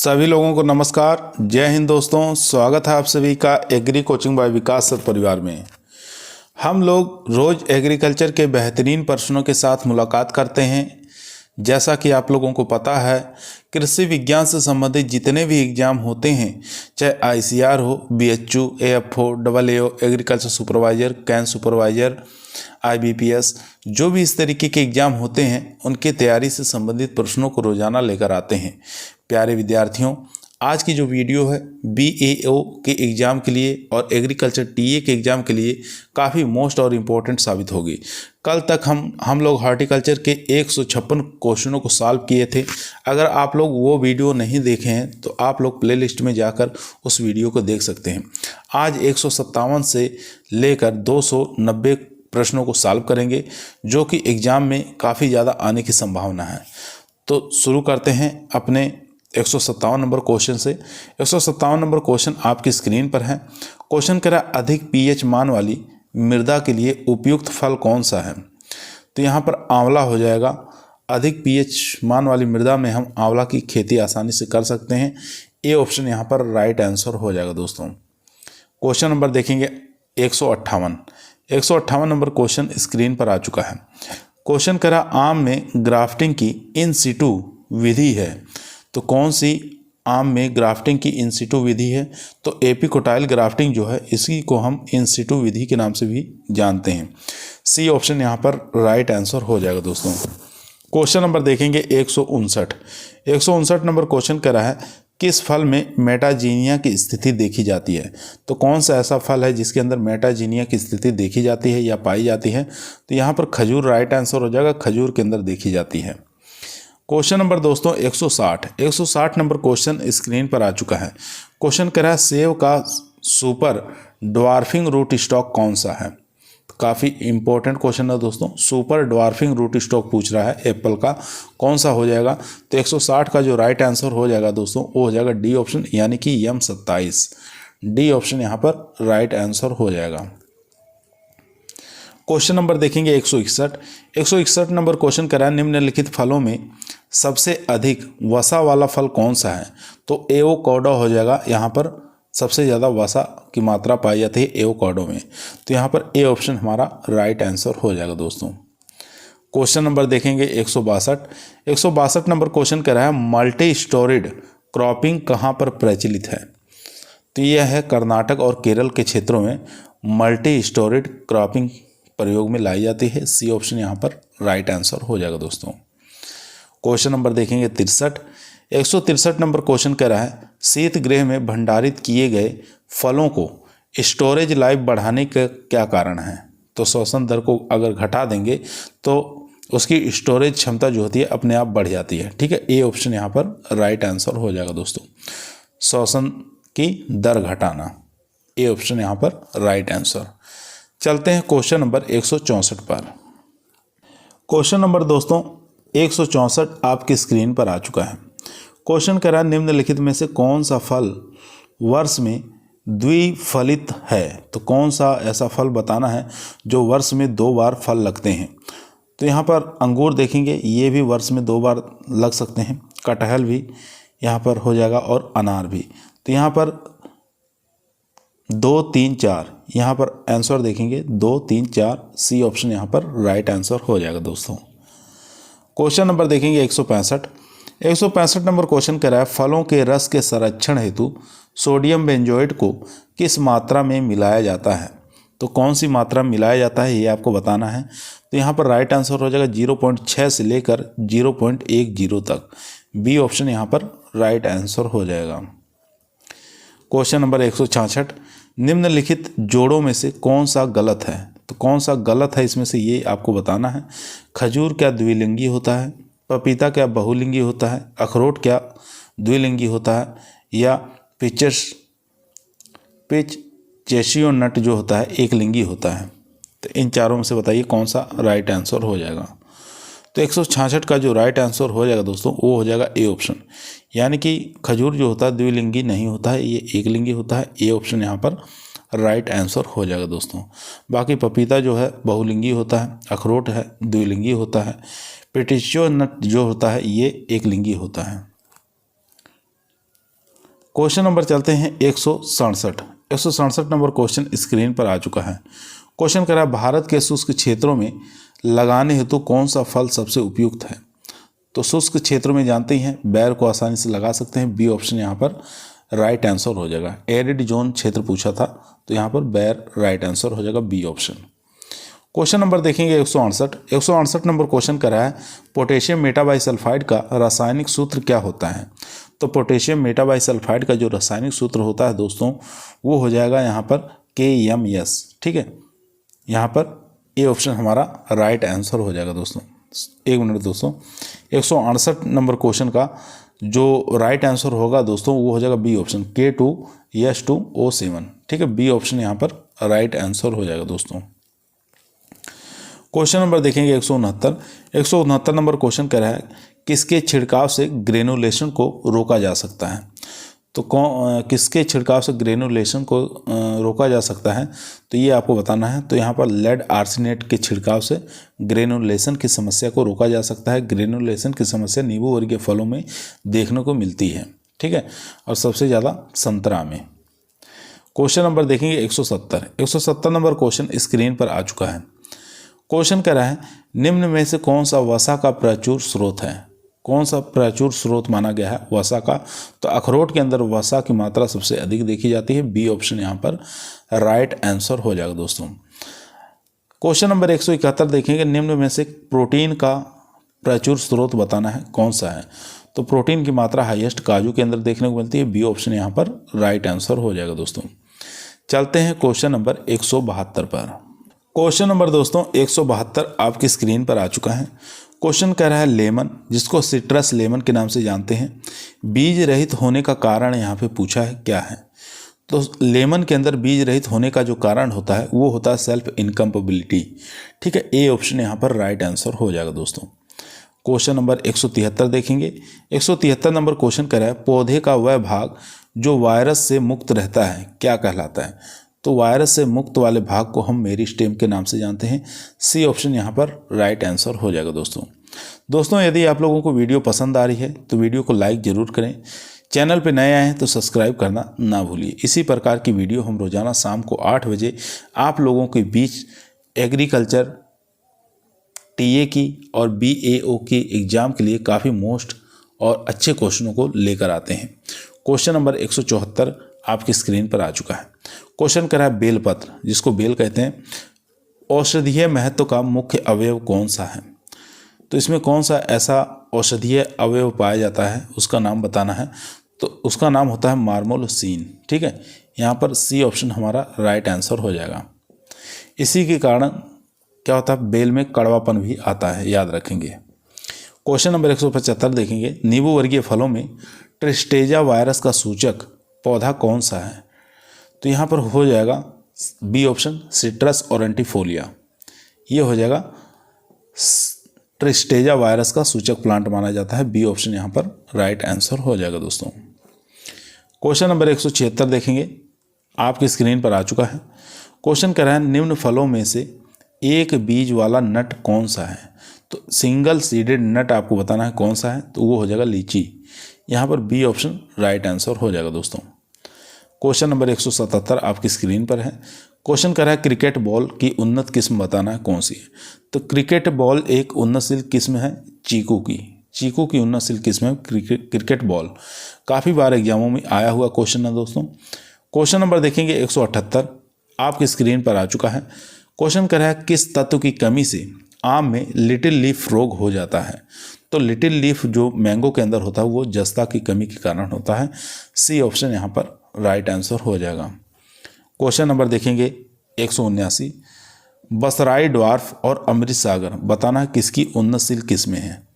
सभी लोगों को नमस्कार। जय हिंद दोस्तों, स्वागत है आप सभी का एग्री कोचिंग बाय विकास सर परिवार में। हम लोग रोज़ एग्रीकल्चर के बेहतरीन प्रश्नों के साथ मुलाकात करते हैं। जैसा कि आप लोगों को पता है, कृषि विज्ञान से संबंधित जितने भी एग्ज़ाम होते हैं, चाहे ICR हो, BHU, AFO, AAO, agriculture supervisor, can supervisor, IBPS, जो भी इस तरीके के एग्ज़ाम होते हैं, उनकी तैयारी से संबंधित प्रश्नों को रोज़ाना लेकर आते हैं। प्यारे विद्यार्थियों, आज की जो वीडियो है BAO के एग्ज़ाम के लिए और एग्रीकल्चर TA के एग्ज़ाम के लिए काफ़ी मोस्ट और इम्पोर्टेंट साबित होगी। कल तक हम लोग हॉर्टिकल्चर के 156 क्वेश्चनों को सॉल्व किए थे। अगर आप लोग वो वीडियो नहीं देखे हैं तो आप लोग प्लेलिस्ट में जाकर उस वीडियो को देख सकते हैं। आज 157 से लेकर 290 प्रश्नों को सॉल्व करेंगे, जो कि एग्ज़ाम में काफ़ी ज़्यादा आने की संभावना है। तो शुरू करते हैं अपने 157 नंबर क्वेश्चन से। 157 नंबर क्वेश्चन आपकी स्क्रीन पर है। क्वेश्चन कह रहा है, अधिक pH मान वाली मृदा के लिए उपयुक्त फल कौन सा है? तो यहाँ पर आंवला हो जाएगा। अधिक pH मान वाली मृदा में हम आंवला की खेती आसानी से कर सकते हैं। ए ऑप्शन यहाँ पर राइट आंसर हो जाएगा दोस्तों। क्वेश्चन नंबर देखेंगे 158 नंबर क्वेश्चन स्क्रीन पर आ चुका है। क्वेश्चन कह रहा, आम में ग्राफ्टिंग की इन सिटू विधि है। तो कौन सी आम में ग्राफ्टिंग की इन सिटू विधि है? तो एपिकोटाइल ग्राफ्टिंग जो है, इसी को हम इन सिटू विधि के नाम से भी जानते हैं। सी ऑप्शन यहाँ पर राइट आंसर हो जाएगा दोस्तों। क्वेश्चन नंबर देखेंगे 159 नंबर क्वेश्चन कह रहा है, किस फल में मेटाजीनिया की स्थिति देखी जाती है? तो कौन सा ऐसा फल है जिसके अंदर मेटाजीनिया की स्थिति देखी जाती है या पाई जाती है? तो यहाँ पर खजूर राइट आंसर हो जाएगा। खजूर के अंदर देखी जाती है। क्वेश्चन नंबर दोस्तों 160 नंबर क्वेश्चन स्क्रीन पर आ चुका है। क्वेश्चन कह रहा है, सेब का सुपर ड्वार्फिंग रूट स्टॉक कौन सा है? काफ़ी इंपॉर्टेंट क्वेश्चन है दोस्तों। सुपर ड्वार्फिंग रूट स्टॉक पूछ रहा है एप्पल का, कौन सा हो जाएगा? तो 160 का जो राइट आंसर हो जाएगा दोस्तों, वो हो जाएगा डी ऑप्शन, यानी कि M27। डी ऑप्शन यहाँ पर राइट आंसर हो जाएगा। क्वेश्चन नंबर देखेंगे 161 नंबर क्वेश्चन करा, निम्नलिखित फलों में सबसे अधिक वसा वाला फल कौन सा है? तो एवोकाडो हो जाएगा। यहाँ पर सबसे ज़्यादा वसा की मात्रा पाई जाती है एवोकाडो में। तो यहाँ पर ए ऑप्शन हमारा राइट आंसर हो जाएगा दोस्तों। क्वेश्चन नंबर देखेंगे 162 नंबर क्वेश्चन कह रहा है, मल्टी स्टोरेड क्रॉपिंग कहाँ पर प्रचलित है? तो यह है कर्नाटक और केरल के क्षेत्रों में मल्टी स्टोरेड क्रॉपिंग प्रयोग में लाई जाती है। सी ऑप्शन यहाँ पर राइट आंसर हो जाएगा दोस्तों। क्वेश्चन नंबर देखेंगे 163 नंबर क्वेश्चन कह रहा है, शीत गृह में भंडारित किए गए फलों को स्टोरेज लाइफ बढ़ाने का क्या कारण है? तो श्वसन दर को अगर घटा देंगे तो उसकी स्टोरेज क्षमता जो होती है अपने आप बढ़ जाती है। ठीक है, ए ऑप्शन यहाँ पर राइट आंसर हो जाएगा दोस्तों। श्वसन की दर घटाना, ए ऑप्शन यहाँ पर राइट आंसर। चलते हैं क्वेश्चन नंबर 164 पर। क्वेश्चन नंबर दोस्तों 164 आपकी स्क्रीन पर आ चुका है। क्वेश्चन कह रहा है, निम्नलिखित में से कौन सा फल वर्ष में द्विफलित है? तो कौन सा ऐसा फल बताना है जो वर्ष में 2 बार फल लगते हैं? तो यहाँ पर अंगूर देखेंगे, ये भी वर्ष में 2 बार लग सकते हैं। कटहल भी यहाँ पर हो जाएगा और अनार भी। तो यहाँ पर 2, 3, 4 यहाँ पर आंसर देखेंगे 2, 3, 4। सी ऑप्शन यहाँ पर राइट आंसर हो जाएगा दोस्तों। क्वेश्चन नंबर देखेंगे 165 नंबर क्वेश्चन कह रहा है, फलों के रस के संरक्षण हेतु सोडियम बेंजोएट को किस मात्रा में मिलाया जाता है? तो कौन सी मात्रा में मिलाया जाता है, ये आपको बताना है। तो यहाँ पर राइट आंसर हो जाएगा 0.6 से लेकर 0.10 तक। बी ऑप्शन यहाँ पर राइट आंसर हो जाएगा। क्वेश्चन नंबर 166, निम्नलिखित जोड़ों में से कौन सा गलत है? तो कौन सा गलत है इसमें से, ये आपको बताना है। खजूर क्या द्विलिंगी होता है? पपीता क्या बहुलिंगी होता है? अखरोट क्या द्विलिंगी होता है? या चेशियो नट जो होता है एक लिंगी होता है? तो इन चारों में से बताइए कौन सा राइट आंसर हो जाएगा। तो 166 का जो राइट आंसर हो जाएगा दोस्तों, वो हो जाएगा ए ऑप्शन, यानी कि खजूर जो होता है द्विलिंगी नहीं होता है, ये एक लिंगी होता है। ए ऑप्शन यहाँ पर राइट आंसर हो जाएगा दोस्तों। बाकी पपीता जो है बहुलिंगी होता है, अखरोट है द्विलिंगी होता है, पेटिशियो नट जो होता है ये एक लिंगी होता है। क्वेश्चन नंबर चलते हैं 167 नंबर क्वेश्चन स्क्रीन पर आ चुका है। क्वेश्चन कह रहा है भारत के शुष्क क्षेत्रों में लगाने हेतु कौन सा फल सबसे उपयुक्त है। तो शुष्क क्षेत्रों में जानते ही हैं बैर को आसानी से लगा सकते हैं, बी ऑप्शन यहाँ पर राइट आंसर हो जाएगा। एरिड जोन क्षेत्र पूछा था तो यहाँ पर बैर राइट आंसर हो जाएगा, बी ऑप्शन। क्वेश्चन नंबर देखेंगे 168 नंबर क्वेश्चन कर रहा है पोटेशियम मेटाबाइसल्फाइड का रासायनिक सूत्र क्या होता है। तो पोटेशियम मेटाबाइसल्फाइड का जो रासायनिक सूत्र होता है दोस्तों वो हो जाएगा यहाँ पर KMS। ठीक है, यहाँ पर ए ऑप्शन हमारा राइट आंसर हो जाएगा दोस्तों। एक मिनट दोस्तों, 168 नंबर क्वेश्चन का जो राइट आंसर होगा दोस्तों वो हो जाएगा बी ऑप्शन K2S2O7। ठीक है, बी ऑप्शन यहाँ पर राइट आंसर हो जाएगा दोस्तों। क्वेश्चन नंबर देखेंगे 169 नंबर क्वेश्चन कह रहा है किसके छिड़काव से ग्रेनुलेशन को रोका जा सकता है। तो किसके छिड़काव से ग्रेनुलेशन को रोका जा सकता है, तो ये आपको बताना है। तो यहाँ पर लेड आर्सेनेट के छिड़काव से ग्रेनुलेशन की समस्या को रोका जा सकता है। ग्रेनुलेशन की समस्या नींबू वर्गीय फलों में देखने को मिलती है। ठीक है, और सबसे ज़्यादा संतरा में। क्वेश्चन नंबर देखेंगे 170 नंबर क्वेश्चन स्क्रीन पर आ चुका है। क्वेश्चन कह रहा है निम्न में से कौन सा वसा का प्रचुर स्रोत है। कौन सा प्रचुर स्रोत माना गया है वसा का। तो अखरोट के अंदर वसा की मात्रा सबसे अधिक देखी जाती है, बी ऑप्शन यहाँ पर राइट आंसर हो जाएगा दोस्तों। क्वेश्चन नंबर 171 देखेंगे निम्न में से प्रोटीन का प्रचुर स्रोत बताना है कौन सा है। तो प्रोटीन की मात्रा हाईएस्ट काजू के अंदर देखने को मिलती है, बी ऑप्शन यहाँ पर राइट आंसर हो जाएगा दोस्तों। चलते हैं क्वेश्चन नंबर 172 पर। क्वेश्चन नंबर दोस्तों 172 आपकी स्क्रीन पर आ चुका है। क्वेश्चन कह रहा है लेमन, जिसको सिट्रस लेमन के नाम से जानते हैं, बीज रहित होने का कारण यहाँ पे पूछा है क्या है। तो लेमन के अंदर बीज रहित होने का जो कारण होता है वो होता है सेल्फ इनकम्पेबिलिटी। ठीक है, ए ऑप्शन यहाँ पर राइट आंसर हो जाएगा दोस्तों। क्वेश्चन नंबर 173 देखेंगे। 173 नंबर क्वेश्चन कह रहा है पौधे का वह भाग जो वायरस से मुक्त रहता है क्या कहलाता है। तो वायरस से मुक्त वाले भाग को हम मेरिस्टेम के नाम से जानते हैं, सी ऑप्शन यहाँ पर राइट आंसर हो जाएगा दोस्तों। यदि आप लोगों को वीडियो पसंद आ रही है तो वीडियो को लाइक ज़रूर करें। चैनल पे नए आए हैं तो सब्सक्राइब करना ना भूलिए। इसी प्रकार की वीडियो हम रोज़ाना शाम को 8 बजे आप लोगों के बीच एग्रीकल्चर टीए की और BAO की एग्ज़ाम के लिए काफ़ी मोस्ट और अच्छे क्वेश्चनों को लेकर आते हैं। क्वेश्चन नंबर 174 आपकी स्क्रीन पर आ चुका है। क्वेश्चन कर रहा है बेलपत्र, जिसको बेल कहते हैं, औषधीय महत्व का मुख्य अवयव कौन सा है। तो इसमें कौन सा ऐसा औषधीय अवयव पाया जाता है उसका नाम बताना है। तो उसका नाम होता है मार्मोलसीन। ठीक है, यहाँ पर सी ऑप्शन हमारा राइट आंसर हो जाएगा। इसी के कारण क्या होता है बेल में कड़वापन भी आता है, याद रखेंगे। क्वेश्चन नंबर 175 देखेंगे नींबू वर्गीय फलों में ट्रिस्टेजा वायरस का सूचक पौधा कौन सा है। तो यहाँ पर हो जाएगा बी ऑप्शन सिट्रस ऑरेंटिफोलिया। ये हो जाएगा ट्रिस्टेजा वायरस का सूचक प्लांट माना जाता है, बी ऑप्शन यहाँ पर राइट आंसर हो जाएगा दोस्तों। क्वेश्चन नंबर 176 देखेंगे आपकी स्क्रीन पर आ चुका है। क्वेश्चन कह रहा है निम्न फलों में से एक बीज वाला नट कौन सा है। तो सिंगल सीडेड नट आपको बताना है कौन सा है, तो वो हो जाएगा लीची। यहाँ पर बी ऑप्शन राइट आंसर हो जाएगा दोस्तों। क्वेश्चन नंबर 177 आपकी स्क्रीन पर है। क्वेश्चन कर रहा है क्रिकेट बॉल की उन्नत किस्म बताना है कौन सी है। तो क्रिकेट बॉल एक उन्नतशील किस्म है चीकू की उन्नतशील किस्म है क्रिकेट बॉल। काफ़ी बार एग्जामों में आया हुआ क्वेश्चन है दोस्तों। क्वेश्चन नंबर देखेंगे 178 आपकी स्क्रीन पर आ चुका है। क्वेश्चन कर रहा है किस तत्व की कमी से आम में लिटिल लीफ रोग हो जाता है। तो लिटिल लीफ जो मैंगो के अंदर होता है वो जस्ता की कमी के कारण होता है, सी ऑप्शन यहाँ पर राइट आंसर हो जाएगा। क्वेश्चन नंबर देखेंगे 179 बसराई ड्वार्फ और अमृत सागर बताना है किसकी उन्नतशील किस्में हैं।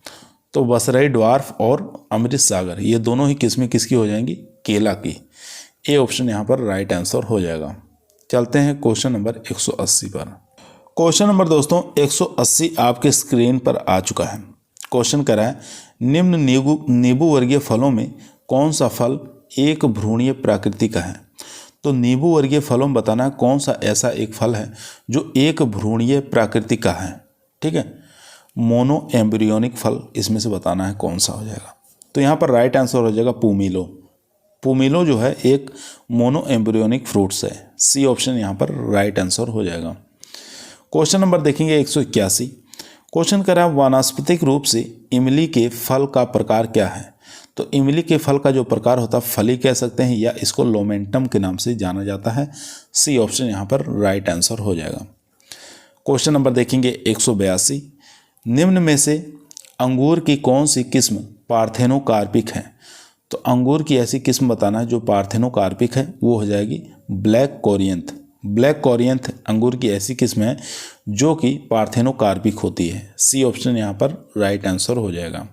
तो बसराई ड्वार्फ और अमृत सागर ये दोनों ही किस्में किसकी हो जाएंगी, केला की। ए ऑप्शन यहाँ पर राइट आंसर हो जाएगा। चलते हैं क्वेश्चन नंबर 180 पर। क्वेश्चन नंबर दोस्तों 180 आपके स्क्रीन पर आ चुका है। क्वेश्चन कर रहा है निम्न नींबू वर्गीय फलों में कौन सा फल एक भ्रूणीय प्रकृति का है। तो नींबू वर्गीय फलों में बताना है कौन सा ऐसा एक फल है जो एक भ्रूणीय प्रकृति का है। ठीक है, मोनो एम्ब्रियोनिक फल इसमें से बताना है कौन सा हो जाएगा। तो यहाँ पर राइट आंसर हो जाएगा पूमिलो। पोमेलो जो है एक मोनो एम्ब्रियोनिक फ्रूट्स है। सी ऑप्शन यहाँ पर राइट आंसर हो जाएगा। क्वेश्चन नंबर देखेंगे 181। क्वेश्चन करा वानस्पतिक रूप से इमली के फल का प्रकार क्या है। तो इमली के फल का जो प्रकार होता है फली कह सकते हैं या इसको लोमेंटम के नाम से जाना जाता है। सी ऑप्शन यहाँ पर राइट आंसर हो जाएगा। क्वेश्चन नंबर देखेंगे 182। निम्न में से अंगूर की कौन सी किस्म पार्थेनोकार्पिक है। तो अंगूर की ऐसी किस्म बताना है जो पार्थेनोकार्पिक है, वो हो जाएगी ब्लैक कोरियंथ। ब्लैक कोरियंथ अंगूर की ऐसी किस्म है जो कि पार्थेनोकार्पिक होती है। सी ऑप्शन यहाँ पर राइट आंसर हो जाएगा।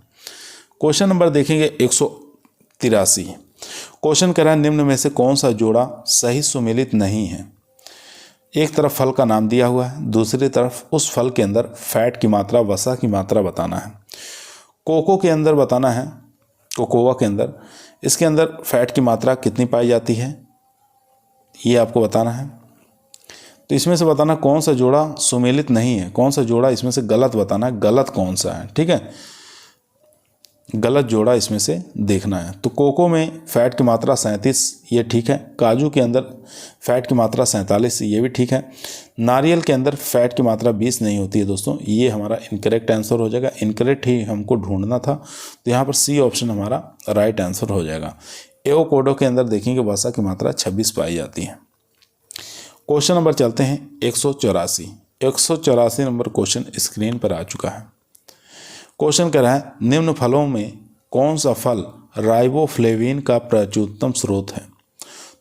क्वेश्चन नंबर देखेंगे 183। क्वेश्चन कह रहा है निम्न में से कौन सा जोड़ा सही सुमेलित नहीं है। एक तरफ फल का नाम दिया हुआ है, दूसरी तरफ उस फल के अंदर फैट की मात्रा, वसा की मात्रा बताना है। कोको के अंदर बताना है, कोकोआ के अंदर, इसके अंदर फैट की मात्रा कितनी पाई जाती है ये आपको बताना है। तो इसमें से बताना कौन सा जोड़ा सुमेलित नहीं है, कौन सा जोड़ा इसमें से गलत बताना है, गलत कौन सा है। ठीक है, गलत जोड़ा इसमें से देखना है। तो कोको में फैट की मात्रा 37, ये ठीक है। काजू के अंदर फैट की मात्रा 47, ये भी ठीक है। नारियल के अंदर फैट की मात्रा 20 नहीं होती है दोस्तों, ये हमारा इनकरेक्ट आंसर हो जाएगा। इनकरेक्ट ही हमको ढूंढना था, तो यहाँ पर सी ऑप्शन हमारा राइट आंसर हो जाएगा। एवोकाडो के अंदर देखेंगे वसा की मात्रा 26 पाई जाती है। क्वेश्चन नंबर चलते हैं 184। 184 नंबर क्वेश्चन स्क्रीन पर आ चुका है। क्वेश्चन कह रहा है निम्न फलों में कौन सा फल राइबोफ्लेविन का प्रचुरतम स्रोत है।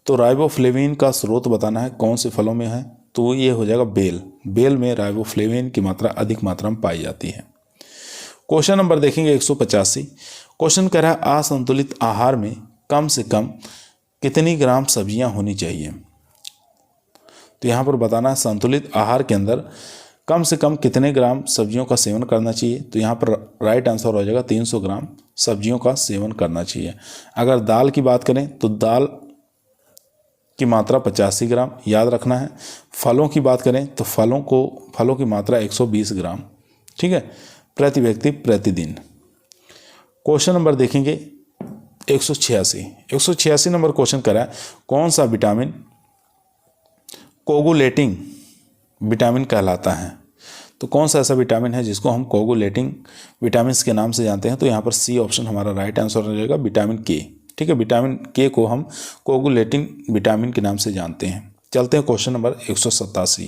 तो राइबोफ्लेविन का स्रोत बताना है कौन से फलों में है, तो ये हो जाएगा बेल। बेल में राइबोफ्लेविन की मात्रा अधिक मात्रा में पाई जाती है। क्वेश्चन नंबर देखेंगे 185। क्वेश्चन कह रहा है असंतुलित आहार में कम से कम कितनी ग्राम सब्जियां होनी चाहिए। तो यहाँ पर बताना है संतुलित आहार के अंदर कम से कम कितने ग्राम सब्जियों का सेवन करना चाहिए। तो यहाँ पर राइट आंसर हो जाएगा 300 ग्राम सब्जियों का सेवन करना चाहिए। अगर दाल की बात करें तो दाल की मात्रा 85 ग्राम याद रखना है। फलों की बात करें तो फलों की मात्रा 120 ग्राम, ठीक है, प्रति व्यक्ति प्रतिदिन। क्वेश्चन नंबर देखेंगे 186। 186 नंबर क्वेश्चन करा है कौन सा विटामिन कोगुलेटिंग विटामिन कहलाता है। तो कौन सा ऐसा विटामिन है जिसको हम कोगुलेटिंग विटामिन के नाम से जानते हैं। तो यहाँ पर सी ऑप्शन हमारा राइट आंसर हो जाएगा, विटामिन के। ठीक है, विटामिन के को हम कोगुलेटिंग विटामिन के नाम से जानते हैं। चलते हैं क्वेश्चन नंबर 187।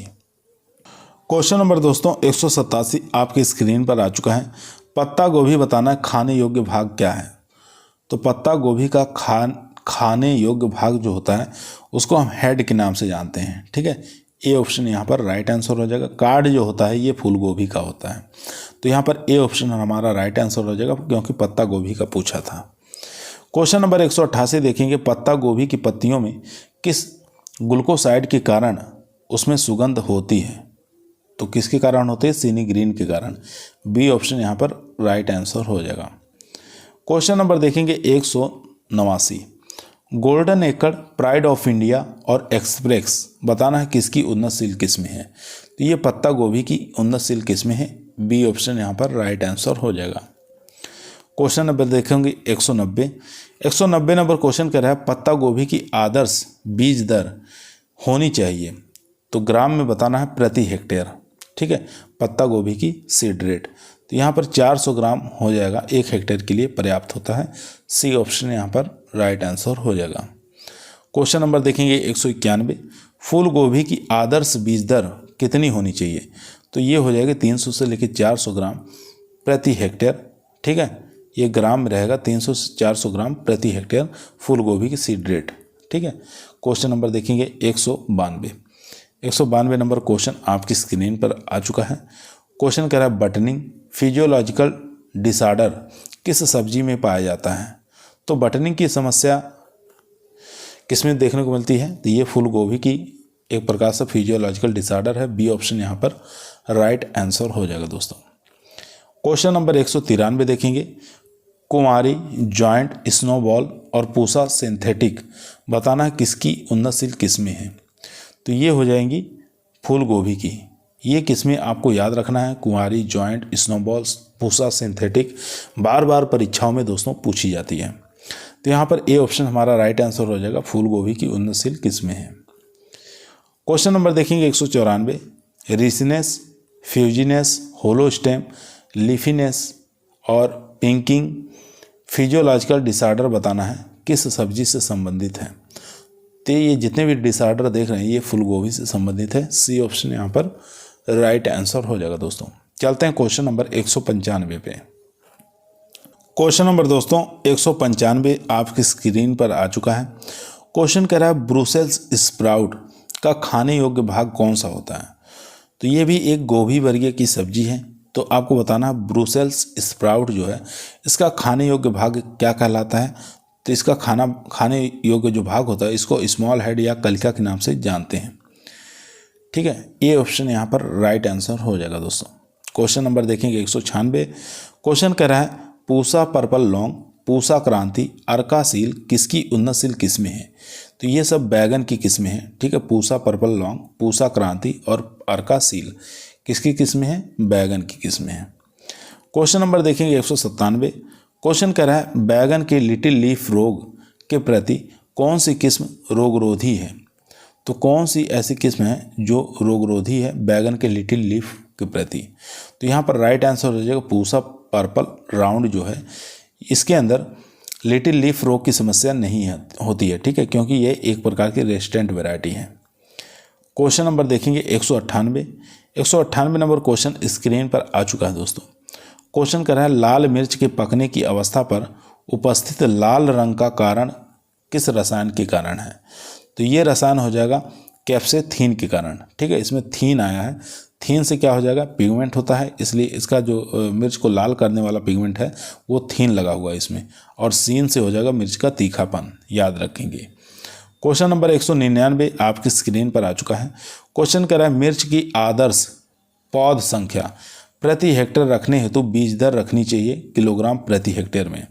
क्वेश्चन नंबर दोस्तों 187 आपकी स्क्रीन पर आ चुका है। पत्ता गोभी बताना है खाने योग्य भाग क्या है। तो पत्ता गोभी का खाने योग्य भाग जो होता है उसको हम हेड के नाम से जानते हैं। ठीक है, ए ऑप्शन यहाँ पर राइट आंसर हो जाएगा। कार्ड जो होता है ये फूल गोभी का होता है, तो यहाँ पर ए ऑप्शन हमारा राइट आंसर हो जाएगा क्योंकि पत्ता गोभी का पूछा था। क्वेश्चन नंबर 188 देखेंगे पत्ता गोभी की पत्तियों में किस ग्लूकोसाइड के कारण उसमें सुगंध होती है। तो किसके कारण होती है, सीनी ग्रीन के कारण। बी ऑप्शन यहाँ पर राइट आंसर हो जाएगा। क्वेश्चन नंबर देखेंगे 189। गोल्डन एकड़, प्राइड ऑफ इंडिया और एक्सप्रेस बताना है किसकी उन्नतशील किस्म है। तो ये पत्ता गोभी की उन्नतशील किस्म है। बी ऑप्शन यहाँ पर राइट आंसर हो जाएगा। क्वेश्चन नंबर देखेंगे 190। 190 नंबर क्वेश्चन कह रहा है पत्ता गोभी की आदर्श बीज दर होनी चाहिए। तो ग्राम में बताना है प्रति हेक्टेयर। ठीक है, पत्ता गोभी की सीड रेट, तो यहाँ पर 400 ग्राम हो जाएगा, 1 हेक्टेयर के लिए पर्याप्त होता है। सी ऑप्शन यहाँ पर राइट आंसर हो जाएगा। क्वेश्चन नंबर देखेंगे 191। फूल गोभी की आदर्श बीज दर कितनी होनी चाहिए। तो ये हो जाएगा 300 से लेकर 400 ग्राम प्रति हेक्टेयर। ठीक है, ये ग्राम में रहेगा, 300 से 400 ग्राम प्रति हेक्टेयर फूल गोभी की सीड रेट। ठीक है, क्वेश्चन नंबर देखेंगे 192। 192 नंबर क्वेश्चन आपकी स्क्रीन पर आ चुका है। क्वेश्चन कह रहा है बटनिंग फिजियोलॉजिकल डिसऑर्डर किस सब्जी में पाया जाता है। तो बटनिंग की समस्या किसमें देखने को मिलती है। तो ये फूल गोभी की एक प्रकार से फिजियोलॉजिकल डिसऑर्डर है। बी ऑप्शन यहाँ पर राइट आंसर हो जाएगा दोस्तों। क्वेश्चन नंबर 193 देखेंगे कुमारी, जॉइंट, स्नोबॉल और पूसा सिंथेटिक बताना है किसकी उन्नतशील किस्में हैं। तो ये हो जाएंगी फूल गोभी की। ये किस्में आपको याद रखना है, कुंवारी, जॉइंट, स्नोबॉल, पूसा सिंथेटिक, बार बार परीक्षाओं में दोस्तों पूछी जाती है। तो यहाँ पर ए ऑप्शन हमारा राइट आंसर हो जाएगा, फूल गोभी की उन्नतशील किस्में हैं। क्वेश्चन नंबर देखेंगे 194, रिसिनेस, फ्यूजिनेस, होलो स्टेम, लीफिनेस और पिंकिंग फिजियोलॉजिकल डिसऑर्डर बताना है किस सब्जी से संबंधित है। तो ये जितने भी डिसऑर्डर देख रहे हैं ये फूल गोभी से संबंधित है, सी ऑप्शन यहाँ पर राइट आंसर हो जाएगा दोस्तों। चलते हैं क्वेश्चन नंबर 195 पे। क्वेश्चन नंबर दोस्तों 195 आपकी स्क्रीन पर आ चुका है। क्वेश्चन कह रहा है ब्रुसेल्स स्प्राउट का खाने योग्य भाग कौन सा होता है। तो ये भी एक गोभी वर्गीय की सब्जी है। तो आपको बताना है ब्रुसेल्स स्प्राउट जो है इसका खाने योग्य भाग क्या कहलाता है। तो इसका खाने योग्य जो भाग होता है इसको स्मॉल हेड या कलिका के नाम से जानते हैं। ठीक है, ये ऑप्शन यहाँ पर राइट आंसर हो जाएगा दोस्तों। क्वेश्चन नंबर देखेंगे 196। क्वेश्चन कह रहा है पूसा पर्पल लौंग, पूसा क्रांति, अर्कासील किसकी उन्नतशील किस्में हैं। तो ये सब बैगन की किस्में हैं। ठीक है, पूसा पर्पल लौंग, पूसा क्रांति और अर्कासील किसकी किस्में हैं, बैगन की किस्में हैं। क्वेश्चन नंबर देखेंगे 197। क्वेश्चन कह रहा है बैगन के लिटिल लीफ रोग के प्रति कौन सी किस्म रोगरोधी है। तो कौन सी ऐसी किस्म है जो रोगरोधी है बैगन के लिटिल लीफ के प्रति। तो यहाँ पर राइट आंसर हो जाएगा पूसा पर्पल राउंड जो है इसके अंदर लिटिल लीफ रोग की समस्या नहीं होती है। ठीक है, क्योंकि ये एक प्रकार की रेजिस्टेंट वैरायटी है। क्वेश्चन नंबर देखेंगे 198। 198 नंबर क्वेश्चन स्क्रीन पर आ चुका है दोस्तों। क्वेश्चन कर रहा है लाल मिर्च के पकने की अवस्था पर उपस्थित लाल रंग का कारण किस रसायन के कारण है। तो ये रसायन हो जाएगा कैप्सेथीन के कारण। ठीक है, इसमें थीन आया है, थीन से क्या हो जाएगा पिगमेंट होता है, इसलिए इसका जो मिर्च को लाल करने वाला पिगमेंट है वो थीन लगा हुआ है इसमें, और सीन से हो जाएगा मिर्च का तीखापन, याद रखेंगे। क्वेश्चन नंबर 199 आपकी स्क्रीन पर आ चुका है। क्वेश्चन कर रहा है मिर्च की आदर्श पौध संख्या प्रति हेक्टेयर रखने हेतु बीज दर रखनी चाहिए किलोग्राम प्रति हेक्टेयर में।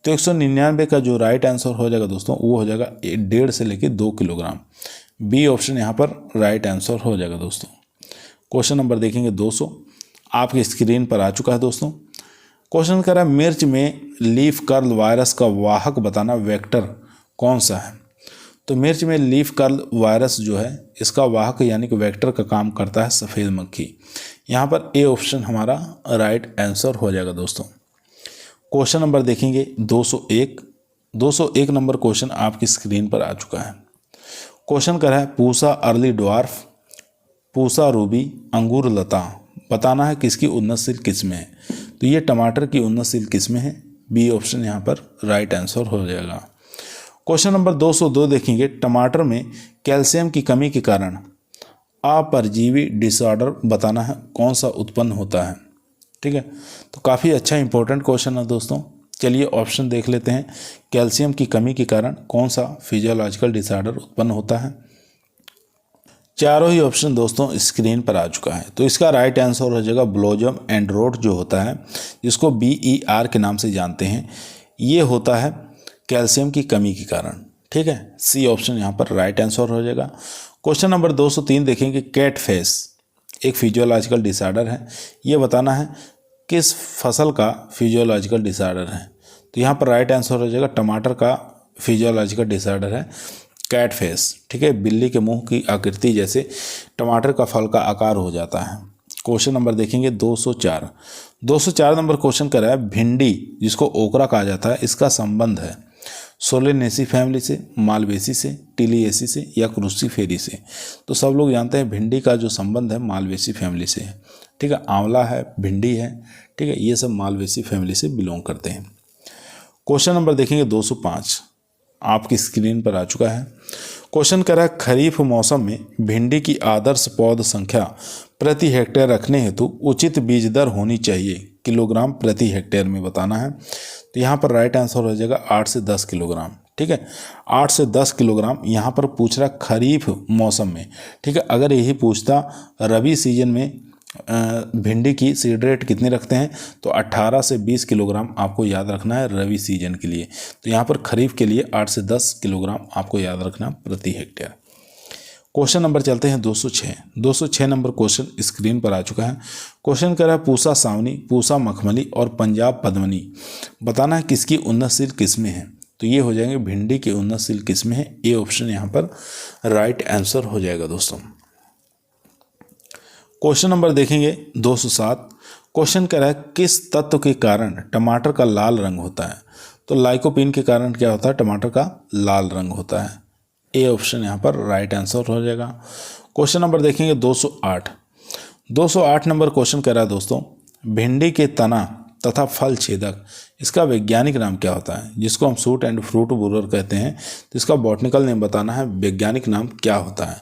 तो 199 का जो राइट आंसर हो जाएगा दोस्तों वो हो जाएगा 1.5 से लेकर 2 किलोग्राम। बी ऑप्शन यहाँ पर राइट आंसर हो जाएगा दोस्तों। क्वेश्चन नंबर देखेंगे 200 आपकी स्क्रीन पर आ चुका है दोस्तों। क्वेश्चन कर रहा है मिर्च में लीफ कर्ल वायरस का वाहक बताना वेक्टर कौन सा है। तो मिर्च में लीफ कर्ल वायरस जो है इसका वाहक यानी कि वेक्टर का काम करता है सफ़ेद मक्खी। यहाँ पर ए ऑप्शन हमारा राइट आंसर हो जाएगा दोस्तों। क्वेश्चन नंबर देखेंगे 201। 201 नंबर क्वेश्चन आपकी स्क्रीन पर आ चुका है। क्वेश्चन कर रहा है Pusa early dwarf, Pusa Ruby, अंगूर लता बताना है किसकी उन्नतशील किस्में है। तो ये टमाटर की उन्नतशील किस्में हैं। बी ऑप्शन यहाँ पर राइट आंसर हो जाएगा। क्वेश्चन नंबर 202 देखेंगे टमाटर में कैल्शियम की कमी के कारण अपरजीवी डिसऑर्डर बताना है कौन सा उत्पन्न होता है। ठीक है, तो काफ़ी अच्छा इंपॉर्टेंट क्वेश्चन है दोस्तों। चलिए ऑप्शन देख लेते हैं, कैल्शियम की कमी के कारण कौन सा फिजियोलॉजिकल डिसऑर्डर उत्पन्न होता है। चारों ही ऑप्शन दोस्तों स्क्रीन पर आ चुका है। तो इसका राइट आंसर हो जाएगा ब्लोजम एंड रोट जो होता है जिसको BER के नाम से जानते हैं, ये होता है कैल्शियम की कमी के कारण। ठीक है, सी ऑप्शन यहाँ पर राइट आंसर हो जाएगा। क्वेश्चन नंबर 203 देखेंगे कैट फेस एक फिजियोलॉजिकल डिसऑर्डर है, ये बताना है किस फसल का फिजियोलॉजिकल डिसऑर्डर है। तो यहाँ पर राइट आंसर हो जाएगा टमाटर का फिजियोलॉजिकल डिसऑर्डर है कैट फेस। ठीक है, बिल्ली के मुंह की आकृति जैसे टमाटर का फल का आकार हो जाता है। क्वेश्चन नंबर देखेंगे 204। 204 नंबर क्वेश्चन कर रहा है भिंडी जिसको ओकरा कहा जाता है इसका संबंध है सोलेनेसी फैमिली से, मालवेसी से, टिलिएसी से या क्रूसीफेरी से। तो सब लोग जानते हैं भिंडी का जो संबंध है मालवेसी फैमिली से है। ठीक है, आंवला है, भिंडी है, ठीक है, ये सब मालवेसी फैमिली से बिलोंग करते हैं। क्वेश्चन नंबर देखेंगे 205 आपकी स्क्रीन पर आ चुका है। क्वेश्चन कर रहा है खरीफ मौसम में भिंडी की आदर्श पौध संख्या प्रति हेक्टेयर रखने हेतु उचित बीज दर होनी चाहिए किलोग्राम प्रति हेक्टेयर में बताना है। तो यहाँ पर राइट आंसर हो जाएगा 8 से 10 किलोग्राम। ठीक है, 8 से 10 किलोग्राम यहाँ पर पूछ रहा खरीफ मौसम में। ठीक है, अगर यही पूछता रबी सीजन में भिंडी की सीड रेट कितनी रखते हैं तो 18 से 20 किलोग्राम आपको याद रखना है रबी सीजन के लिए। तो यहाँ पर खरीफ के लिए 8 से 10 किलोग्राम आपको याद रखना प्रति हेक्टेयर। क्वेश्चन नंबर चलते हैं 206। 206 नंबर क्वेश्चन स्क्रीन पर आ चुका है। क्वेश्चन कर रहा है पूसा सावनी, पूसा मखमली और पंजाब पद्मनी बताना है किसकी उन्नतशील किस्में हैं। तो तो ये हो जाएंगे भिंडी की उन्नतशील किस्में हैं। ए ऑप्शन यहाँ पर राइट आंसर हो जाएगा दोस्तों। क्वेश्चन नंबर देखेंगे 207। क्वेश्चन कह रहा है किस तत्व के कारण टमाटर का लाल रंग होता है? तो लाइकोपीन के कारण क्या होता है? टमाटर का लाल रंग होता है। ए ऑप्शन यहाँ पर राइट आंसर हो जाएगा। क्वेश्चन नंबर देखेंगे 208। 208 नंबर क्वेश्चन कह रहा है दोस्तों, भिंडी के तना तथा फल छेदक इसका वैज्ञानिक नाम क्या होता है? जिसको हम सूट एंड फ्रूट बोरर कहते हैं, तो इसका बॉटनिकल नेम बताना है, वैज्ञानिक नाम क्या होता है?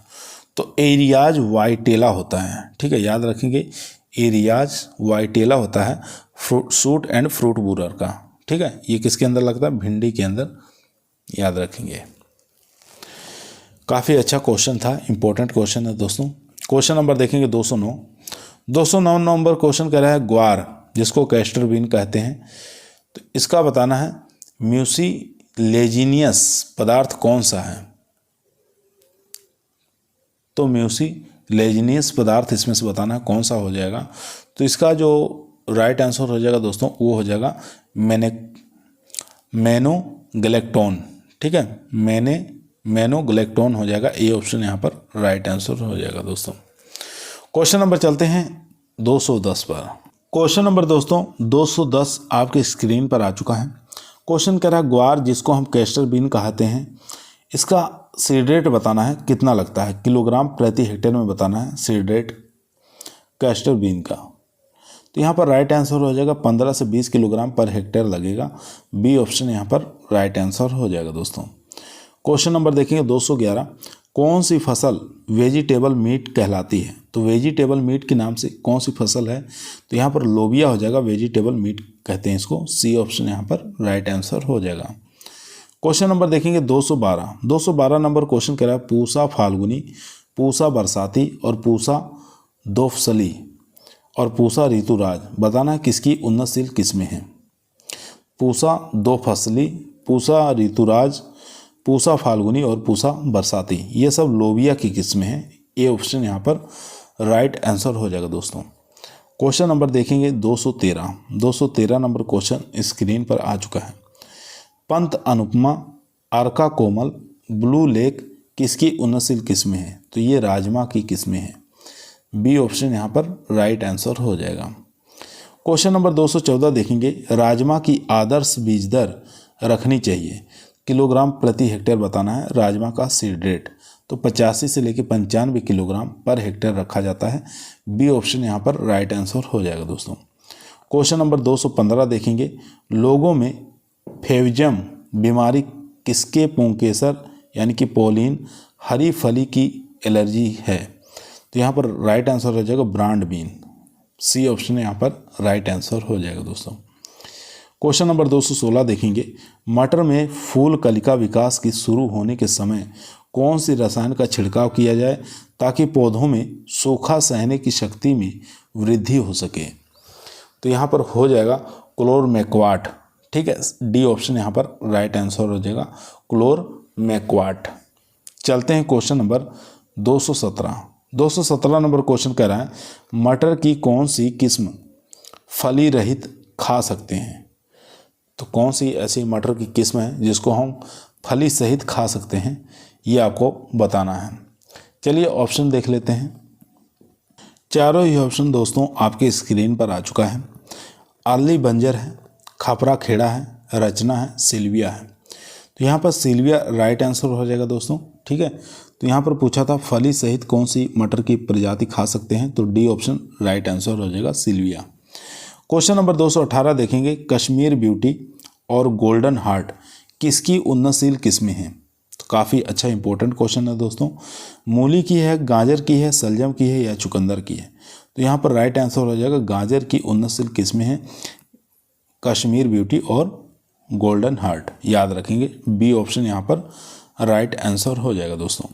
तो एरियाज वाइटेला होता है। ठीक है, याद रखेंगे, एरियाज वाइटेला होता है सूट एंड फ्रूट बोरर का। ठीक है, ये किसके अंदर लगता है? भिंडी के अंदर, याद रखेंगे। काफ़ी अच्छा क्वेश्चन था, इंपॉर्टेंट क्वेश्चन है दोस्तों। क्वेश्चन नंबर देखेंगे 209। 209 नंबर क्वेश्चन कह रहा है ग्वार जिसको कैस्टर बीन कहते हैं, तो इसका बताना है म्यूसिलेजिनियस पदार्थ कौन सा है? तो म्यूसिलेजिनियस पदार्थ इसमें से बताना है कौन सा हो जाएगा। तो इसका जो राइट आंसर हो जाएगा दोस्तों वो हो जाएगा मेनोगैलेक्टोन। ठीक है, मेनोगैलेक्टोन हो जाएगा। ए ऑप्शन यहाँ पर राइट आंसर हो जाएगा दोस्तों। क्वेश्चन नंबर चलते हैं 210 पर। क्वेश्चन नंबर दोस्तों 210 आपके स्क्रीन पर आ चुका है। क्वेश्चन कह रहा है ग्वार जिसको हम कैस्टर बीन कहते हैं, इसका सीड रेट बताना है कितना लगता है? किलोग्राम प्रति हेक्टेयर में बताना है सीड रेट कैस्टर बीन का। तो यहाँ पर राइट आंसर हो जाएगा 15 से 20 किलोग्राम पर हेक्टेयर लगेगा। बी ऑप्शन यहाँ पर राइट आंसर हो जाएगा दोस्तों। क्वेश्चन नंबर देखेंगे 211। कौन सी फसल वेजिटेबल मीट कहलाती है? तो वेजिटेबल मीट के नाम से कौन सी फसल है? तो यहाँ पर लोबिया हो जाएगा, वेजिटेबल मीट कहते हैं इसको। सी ऑप्शन यहाँ पर राइट आंसर हो जाएगा। क्वेश्चन नंबर देखेंगे 212। 212 नंबर क्वेश्चन कह रहा है पूसा फाल्गुनी, पूसा बरसाती और पूसा दोफसली और पूसा ऋतुराज बताना किसकी उन्नतशील किस्में हैं? पूसा दोफसली, पूसा ऋतुराज, पूसा फाल्गुनी और पूसा बरसाती, ये सब लोबिया की किस्में हैं। ए ऑप्शन यहाँ पर राइट आंसर हो जाएगा दोस्तों। क्वेश्चन नंबर देखेंगे 213। 213 नंबर क्वेश्चन स्क्रीन पर आ चुका है। पंत अनुपमा, अर्का कोमल, ब्लू लेक किसकी उन्नतशील किस्में हैं? तो ये राजमा की किस्में हैं। बी ऑप्शन यहाँ पर राइट आंसर हो जाएगा। क्वेश्चन नंबर 214 देखेंगे राजमा की आदर्श बीज दर रखनी चाहिए, किलोग्राम प्रति हेक्टेयर बताना है राजमा का सीड रेट। तो 85 से लेकर 95 किलोग्राम पर हेक्टेयर रखा जाता है। बी ऑप्शन यहाँ पर राइट आंसर हो जाएगा दोस्तों। क्वेश्चन नंबर 215 देखेंगे लोगों में फेविजम बीमारी किसके पुंकेसर यानी कि पोलिन हरी फली की एलर्जी है? तो यहाँ पर राइट आंसर हो जाएगा ब्रांड बीन। सी ऑप्शन यहाँ पर राइट आंसर हो जाएगा दोस्तों। क्वेश्चन नंबर 216 देखेंगे मटर में फूल कलिका विकास की शुरू होने के समय कौन सी रसायन का छिड़काव किया जाए ताकि पौधों में सूखा सहने की शक्ति में वृद्धि हो सके? तो यहाँ पर हो जाएगा क्लोरमेक्वाट। ठीक है, डी ऑप्शन यहाँ पर राइट आंसर हो जाएगा क्लोरमेक्वाट। चलते हैं क्वेश्चन नंबर 217। 217 नंबर क्वेश्चन कह रहा है मटर की कौन सी किस्म फली रहित खा सकते हैं? तो कौन सी ऐसी मटर की किस्म है जिसको हम फली सहित खा सकते हैं, ये आपको बताना है। चलिए ऑप्शन देख लेते हैं। चारों ही ऑप्शन दोस्तों आपके स्क्रीन पर आ चुका है। अर्ली बंजर है, खापरा खेड़ा है, रचना है, सिल्विया है। तो यहाँ पर सिल्विया राइट आंसर हो जाएगा दोस्तों। ठीक है, तो यहाँ पर पूछा था फली सहित कौन सी मटर की प्रजाति खा सकते हैं, तो डी ऑप्शन राइट आंसर हो जाएगा सिल्विया। क्वेश्चन नंबर 218 देखेंगे कश्मीर ब्यूटी और गोल्डन हार्ट किसकी उन्नतशील किस्में हैं? तो काफ़ी अच्छा इंपॉर्टेंट क्वेश्चन है दोस्तों। मूली की है, गाजर की है, सलजम की है या चुकंदर की है? तो यहाँ पर राइट आंसर हो जाएगा गाजर की उन्नतशील किस्में हैं कश्मीर ब्यूटी और गोल्डन हार्ट, याद रखेंगे। बी ऑप्शन यहाँ पर राइट आंसर हो जाएगा दोस्तों।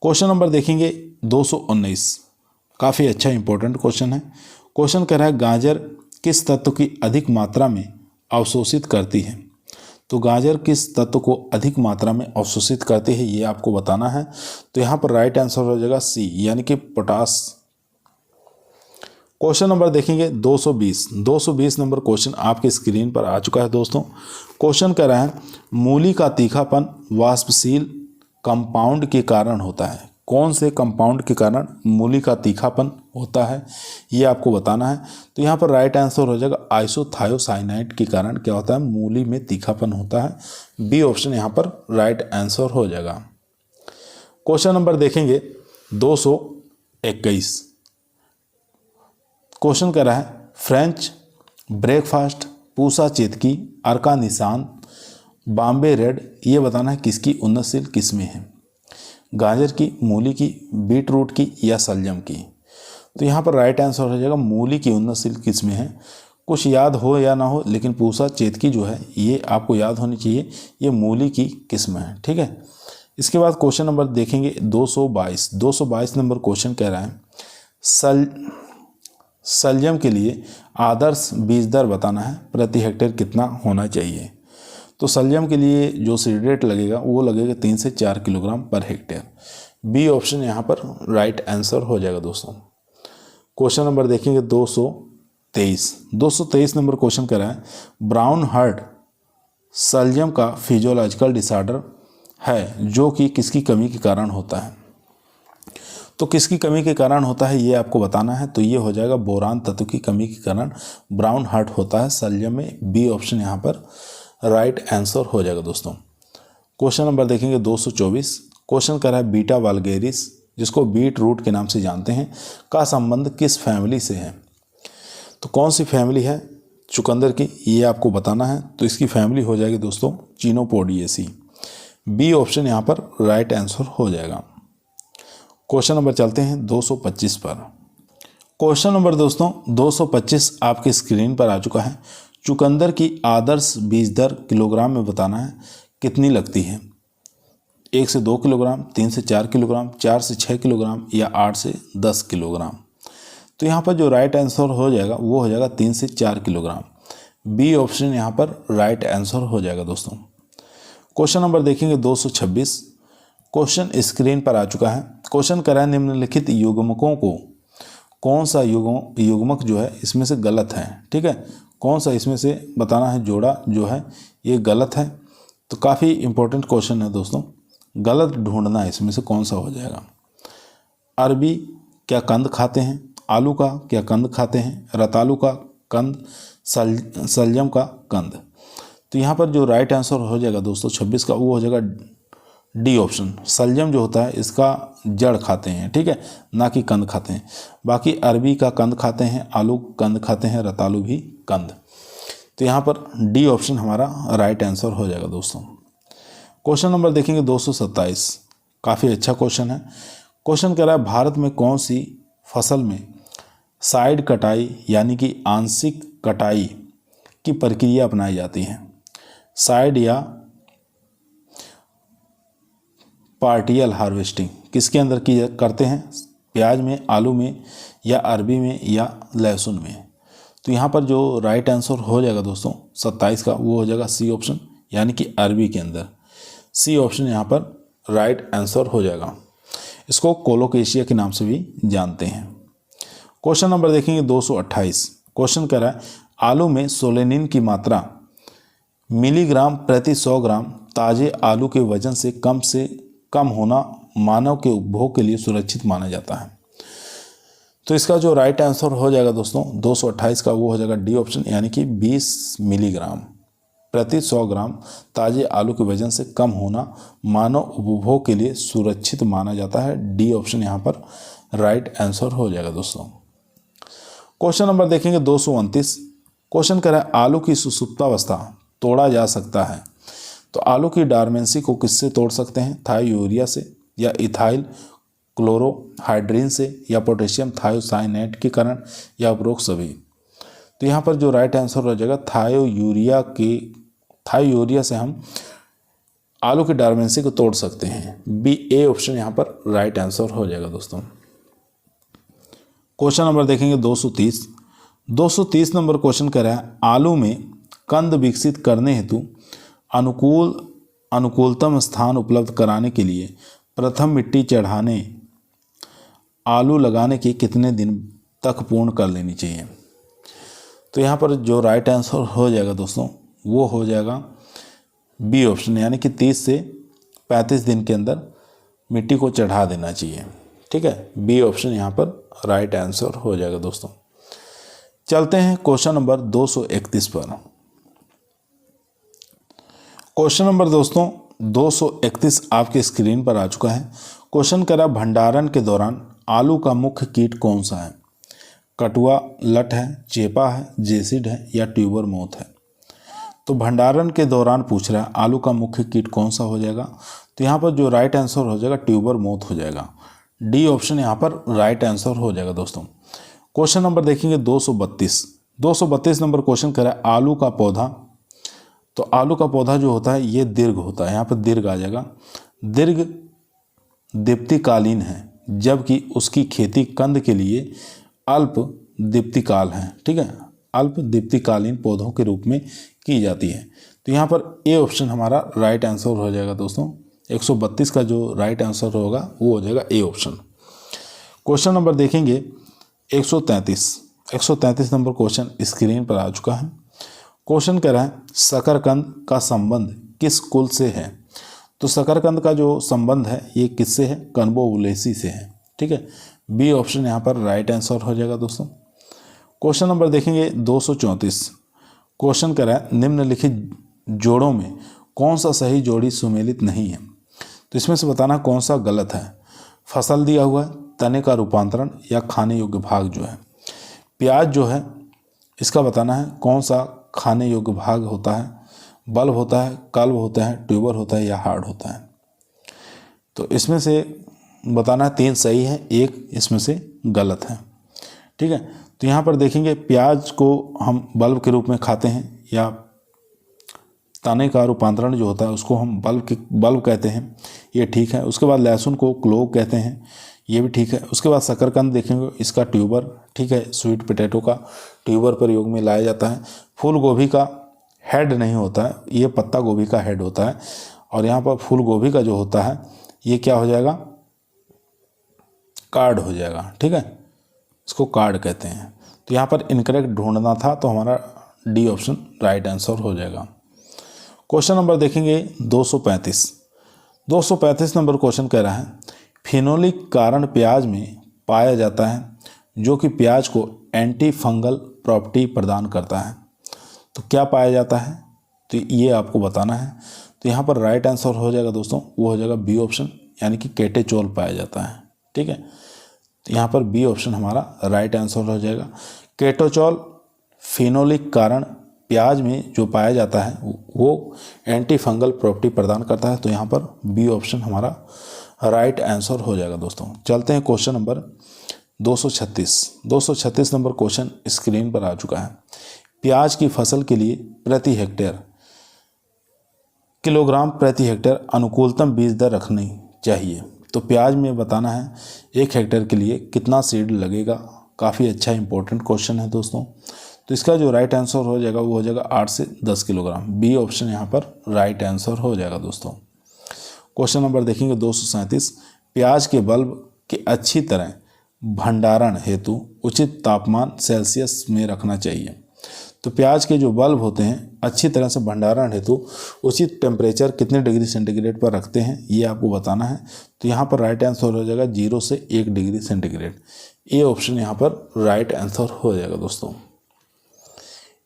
क्वेश्चन नंबर देखेंगे 219, काफ़ी अच्छा इंपॉर्टेंट क्वेश्चन है। क्वेश्चन कह रहा है गाजर किस तत्व की अधिक मात्रा में अवशोषित करती है? तो गाजर किस तत्व को अधिक मात्रा में अवशोषित करती है ये आपको बताना है। तो यहाँ पर राइट आंसर हो जाएगा सी यानी कि पोटास। क्वेश्चन नंबर देखेंगे 220 नंबर क्वेश्चन आपके स्क्रीन पर आ चुका है दोस्तों। क्वेश्चन कह रहा है मूली का तीखापन वाष्पशील कंपाउंड के कारण होता है। कौन से कंपाउंड के कारण मूली का तीखापन होता है ये आपको बताना है। तो यहाँ पर राइट आंसर हो जाएगा आइसोथायोसाइनाइड के कारण क्या होता है, मूली में तीखापन होता है। बी ऑप्शन यहाँ पर राइट आंसर हो जाएगा। क्वेश्चन नंबर देखेंगे 221। क्वेश्चन कह रहा है फ्रेंच ब्रेकफास्ट, पूसा चेतकी, अर्का निशान, बॉम्बे रेड, ये बताना है किसकी उन्नतशील किस्में हैं। गाजर की, मूली की, बीट रूट की या सलजम की। तो यहाँ पर राइट आंसर हो जाएगा मूली की उन्नतशील किस्में हैं। कुछ याद हो या ना हो लेकिन पूसा चेतकी जो है ये आपको याद होनी चाहिए, ये मूली की किस्म है। ठीक है। इसके बाद क्वेश्चन नंबर देखेंगे 222 नंबर क्वेश्चन कह रहा है सलजम के लिए आदर्श बीज दर बताना है, प्रति हेक्टेयर कितना होना चाहिए। तो सलजम के लिए जो सीड रेट लगेगा वो लगेगा 3 से 4 kilogram per hectare. B option यहाँ पर राइट आंसर हो जाएगा दोस्तों। क्वेश्चन नंबर देखेंगे 223 नंबर क्वेश्चन कह रहा है ब्राउन हार्ट सलजम का फिजियोलॉजिकल डिसऑर्डर है जो कि किसकी कमी के कारण होता है। तो किसकी कमी के कारण होता है ये आपको बताना है। तो ये हो जाएगा बोरान तत्व की कमी के कारण ब्राउन हार्ट होता है सलजम में। बी ऑप्शन यहाँ पर राइट आंसर हो जाएगा दोस्तों। क्वेश्चन नंबर देखेंगे 224। क्वेश्चन कर रहा है बीटा वाल्गेरिस, जिसको बीट रूट के नाम से जानते हैं, का संबंध किस फैमिली से है। तो कौन सी फैमिली है चुकंदर की ये आपको बताना है। तो इसकी फैमिली हो जाएगी दोस्तों चिनोपोडिएसी। बी ऑप्शन यहाँ पर राइट आंसर हो जाएगा। क्वेश्चन नंबर चलते हैं 225 पर। क्वेश्चन नंबर दोस्तों 225 आपके स्क्रीन पर आ चुका है। चुकंदर की आदर्श बीज दर किलोग्राम में बताना है कितनी लगती है। 1 से 2 किलोग्राम, 3 से 4 किलोग्राम, 4 से 6 किलोग्राम या 8 से 10 किलोग्राम। तो यहाँ पर जो राइट आंसर हो जाएगा वो हो जाएगा 3 से 4 किलोग्राम। बी ऑप्शन यहाँ पर राइट आंसर हो जाएगा दोस्तों। क्वेश्चन नंबर देखेंगे 226। क्वेश्चन स्क्रीन पर आ चुका है। क्वेश्चन कह रहा है निम्नलिखित युग्मकों को कौन सा युग्मक जो है इसमें से गलत है। ठीक है, कौन सा इसमें से बताना है जोड़ा जो है ये गलत है। तो काफ़ी इंपॉर्टेंट क्वेश्चन है दोस्तों, गलत ढूंढना है इसमें से कौन सा हो जाएगा। अरबी क्या कंद खाते हैं, आलू का क्या कंद खाते हैं, रतालू का कंद, सलजम का कंद। तो यहाँ पर जो राइट आंसर हो जाएगा दोस्तों 26 का वो हो जाएगा डी ऑप्शन। सलजम जो होता है इसका जड़ खाते हैं, ठीक है, ना कि कंद खाते हैं। बाकी अरबी का कंद खाते हैं, आलू कंद खाते हैं, रतालू भी कंद। तो यहाँ पर डी ऑप्शन हमारा राइट आंसर हो जाएगा दोस्तों। क्वेश्चन नंबर देखेंगे 227। काफ़ी अच्छा क्वेश्चन है। क्वेश्चन कह रहा है भारत में कौन सी फसल में साइड कटाई यानी कि आंशिक कटाई की प्रक्रिया अपनाई जाती है। साइड या पार्टियल हार्वेस्टिंग किसके अंदर की करते हैं, प्याज में, आलू में या अरबी में या लहसुन में। तो यहाँ पर जो राइट आंसर हो जाएगा दोस्तों 27 का वो हो जाएगा सी ऑप्शन, यानी कि अरबी के अंदर। सी ऑप्शन यहाँ पर राइट आंसर हो जाएगा। इसको कोलोकेशिया के नाम से भी जानते हैं। क्वेश्चन नंबर देखेंगे 228। क्वेश्चन कह रहा है आलू में सोलेनिन की मात्रा मिलीग्राम प्रति 100 ग्राम ताजे आलू के वजन से कम होना मानव के उपभोग के लिए सुरक्षित माना जाता है। तो इसका जो राइट आंसर हो जाएगा दोस्तों 228 का वो हो जाएगा डी ऑप्शन, यानी कि 20 मिलीग्राम प्रति 100 ग्राम ताजे आलू के वजन से कम होना मानव उपभोग के लिए सुरक्षित माना जाता है। डी ऑप्शन यहाँ पर राइट आंसर हो जाएगा दोस्तों। क्वेश्चन नंबर देखेंगे 229। क्वेश्चन कह रहा है आलू की सुसुप्तावस्था तोड़ा जा सकता है। तो आलू की डार्मेंसी को किससे तोड़ सकते हैं, थायोयूरिया से या इथाइल क्लोरोहाइड्रिन से या पोटेशियम थायोसाइनेट के कारण या उपरोक्त सभी। तो यहाँ पर जो राइट आंसर हो जाएगा थायोयूरिया से हम आलू की डार्मेंसी को तोड़ सकते हैं। बी ए ऑप्शन यहाँ पर राइट आंसर हो जाएगा दोस्तों। क्वेश्चन नंबर देखेंगे 230 नंबर क्वेश्चन कह रहा है आलू में कंद विकसित करने हेतु अनुकूलतम स्थान उपलब्ध कराने के लिए प्रथम मिट्टी चढ़ाने आलू लगाने के कितने दिन तक पूर्ण कर लेनी चाहिए। तो यहाँ पर जो राइट आंसर हो जाएगा दोस्तों वो हो जाएगा बी ऑप्शन, यानी कि 30 से 35 दिन के अंदर मिट्टी को चढ़ा देना चाहिए। ठीक है, बी ऑप्शन यहाँ पर राइट आंसर हो जाएगा दोस्तों। चलते हैं क्वेश्चन नंबर 231 पर। क्वेश्चन नंबर दोस्तों 231 आपके स्क्रीन पर आ चुका है। क्वेश्चन करा भंडारण के दौरान आलू का मुख्य कीट कौन सा है? कटुआ, लट है, चेपा है, जेसिड है या ट्यूबर मोथ है? तो भंडारण के दौरान पूछ रहा है आलू का मुख्य कीट कौन सा हो जाएगा। तो यहाँ पर जो राइट आंसर हो जाएगा ट्यूबर मोथ हो जाएगा। डी ऑप्शन यहाँ पर राइट आंसर हो जाएगा दोस्तों। क्वेश्चन नंबर देखेंगे 232 नंबर क्वेश्चन करा है आलू का पौधा। तो आलू का पौधा जो होता है ये दीर्घ होता है, यहाँ पर दीर्घ आ जाएगा। दीर्घ दीप्तिकालीन है, जबकि उसकी खेती कंद के लिए अल्प दीप्तिकाल है। ठीक है, अल्प दीप्तिकालीन पौधों के रूप में की जाती है। तो यहाँ पर ए ऑप्शन हमारा राइट आंसर हो जाएगा दोस्तों। 132 का जो राइट आंसर होगा वो हो जाएगा ए ऑप्शन। क्वेश्चन नंबर देखेंगे 133 नंबर क्वेश्चन स्क्रीन पर आ चुका है। क्वेश्चन कह रहा है शकरकंद का संबंध किस कुल से है? तो शकरकंद का जो संबंध है ये किससे है? कन्वोबुलेसी से है। ठीक है, बी ऑप्शन यहाँ पर राइट आंसर हो जाएगा दोस्तों। क्वेश्चन नंबर देखेंगे 234। क्वेश्चन कह रहा है निम्नलिखित जोड़ों में कौन सा सही जोड़ी सुमेलित नहीं है? तो इसमें से बताना कौन सा गलत है। फसल दिया हुआ है, तने का रूपांतरण या खाने योग्य भाग जो है। प्याज जो है इसका बताना है कौन सा खाने योग्य भाग होता है। बल्ब होता है, कल्ब होता है, ट्यूबर होता है या हार्ड होता है। तो इसमें से बताना है 3 सही है, 1 इसमें से गलत है। ठीक है, तो यहाँ पर देखेंगे प्याज को हम बल्ब के रूप में खाते हैं या तने का रूपांतरण जो होता है उसको हम बल्ब कहते हैं, ये ठीक है। उसके बाद लहसुन को क्लोव कहते हैं, ये भी ठीक है। उसके बाद शकरकंद देखेंगे इसका ट्यूबर, ठीक है, स्वीट पोटैटो का ट्यूबर प्रयोग में लाया जाता है। फूल गोभी का हेड नहीं होता है, ये पत्ता गोभी का हेड होता है। और यहाँ पर फूल गोभी का जो होता है ये क्या हो जाएगा? कार्ड हो जाएगा। ठीक है, इसको कार्ड कहते हैं। तो यहाँ पर इनकरेक्ट ढूंढना था, तो हमारा डी ऑप्शन राइट आंसर हो जाएगा। क्वेश्चन नंबर देखेंगे 235 नंबर क्वेश्चन कह रहा है फिनोलिक कारण प्याज में पाया जाता है जो कि प्याज को एंटी फंगल प्रॉपर्टी प्रदान करता है। तो क्या पाया जाता है? तो ये आपको बताना है। तो यहाँ पर राइट आंसर हो जाएगा दोस्तों, वो हो जाएगा बी ऑप्शन, यानी कि केटेचोल पाया जाता है। ठीक है, तो यहाँ पर बी ऑप्शन हमारा राइट आंसर हो जाएगा। केटोचोल फिनोलिक कारण प्याज में जो पाया जाता है वो एंटी फंगल प्रॉपर्टी प्रदान करता है। तो यहाँ पर बी ऑप्शन हमारा राइट आंसर हो जाएगा दोस्तों। चलते हैं question number 236 number question screen पर आ चुका है। प्याज की फसल के लिए प्रति हेक्टेयर किलोग्राम प्रति हेक्टेयर अनुकूलतम बीज दर रखनी चाहिए। तो प्याज में बताना है 1 हेक्टेयर के लिए कितना सीड लगेगा। काफ़ी अच्छा इंपॉर्टेंट क्वेश्चन है दोस्तों। तो इसका जो राइट आंसर हो जाएगा वो हो जाएगा 8 से 10 किलोग्राम। बी ऑप्शन यहाँ पर राइट आंसर हो जाएगा दोस्तों। क्वेश्चन नंबर देखेंगे 237। प्याज के बल्ब के अच्छी तरह भंडारण हेतु उचित तापमान सेल्सियस में रखना चाहिए। तो प्याज के जो बल्ब होते हैं अच्छी तरह से भंडारण हेतु उचित टेम्परेचर कितने डिग्री सेंटीग्रेड पर रखते हैं ये आपको बताना है। तो यहाँ पर राइट आंसर हो जाएगा 0 से 1 डिग्री सेंटीग्रेड। ए ऑप्शन यहाँ पर राइट आंसर हो जाएगा दोस्तों।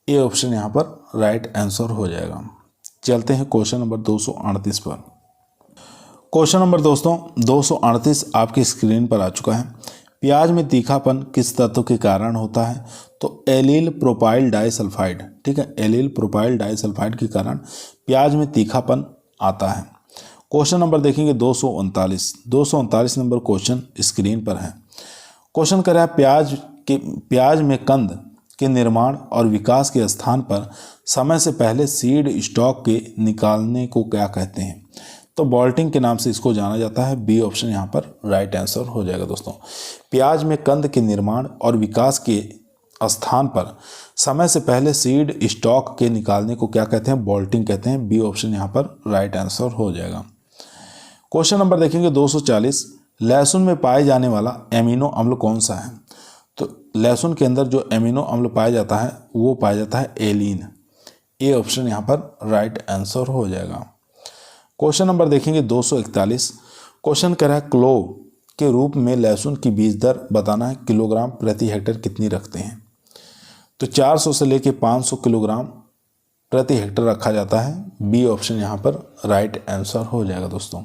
ए ऑप्शन यहाँ पर राइट आंसर हो जाएगा। चलते हैं क्वेश्चन नंबर 238 पर। क्वेश्चन नंबर दोस्तों 238 आपकी स्क्रीन पर आ चुका है। प्याज में तीखापन किस तत्व के कारण होता है? तो एलिल प्रोपाइल डाइसल्फाइड। ठीक है, एलिल प्रोपाइल डाइसल्फाइड के कारण प्याज में तीखापन आता है। क्वेश्चन नंबर देखेंगे 239 नंबर क्वेश्चन स्क्रीन पर है। क्वेश्चन कर रहा है प्याज में कंद के निर्माण और विकास के स्थान पर समय से पहले सीड स्टॉक के निकालने को क्या कहते हैं? तो बॉल्टिंग के नाम से इसको जाना जाता है। बी ऑप्शन यहाँ पर राइट आंसर हो जाएगा दोस्तों। प्याज में कंद के निर्माण और विकास के स्थान पर समय से पहले सीड स्टॉक के निकालने को क्या कहते हैं? बॉल्टिंग कहते हैं। बी ऑप्शन यहाँ पर राइट आंसर हो जाएगा। क्वेश्चन नंबर देखेंगे 240। लहसुन में पाए जाने वाला एमिनो अम्ल कौन सा है? तो लहसुन के अंदर जो एमिनो अम्ल पाया जाता है वो पाया जाता है एलिन। ए ऑप्शन यहाँ पर राइट आंसर हो जाएगा। क्वेश्चन नंबर देखेंगे 241। क्वेश्चन कह रहा है क्लोव के रूप में लहसुन की बीज दर बताना है, किलोग्राम प्रति हेक्टेयर कितनी रखते हैं। तो 400 से लेके 500 किलोग्राम प्रति हेक्टेयर रखा जाता है। बी ऑप्शन यहाँ पर राइट आंसर हो जाएगा दोस्तों।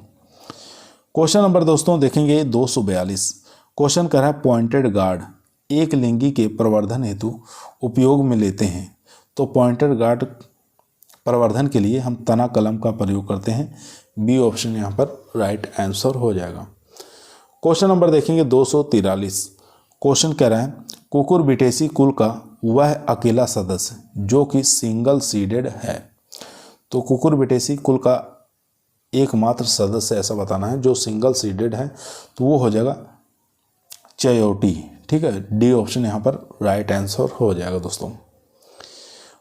क्वेश्चन नंबर दोस्तों देखेंगे 242। क्वेश्चन कर रहा है पॉइंटेड गार्ड एक लिंगी के प्रवर्धन हेतु उपयोग में लेते हैं। तो पॉइंटेड गार्ड प्रवर्धन के लिए हम तना कलम का प्रयोग करते हैं। बी ऑप्शन यहाँ पर राइट आंसर हो जाएगा। क्वेश्चन नंबर देखेंगे 243। क्वेश्चन कह रहा है कुकुरबिटेसी कुल का वह अकेला सदस्य जो कि सिंगल सीडेड है। तो कुकुरबिटेसी कुल का एकमात्र सदस्य ऐसा बताना है जो सिंगल सीडेड है, तो वो हो जाएगा चयोटी। ठीक है, डी ऑप्शन यहाँ पर राइट आंसर हो जाएगा दोस्तों।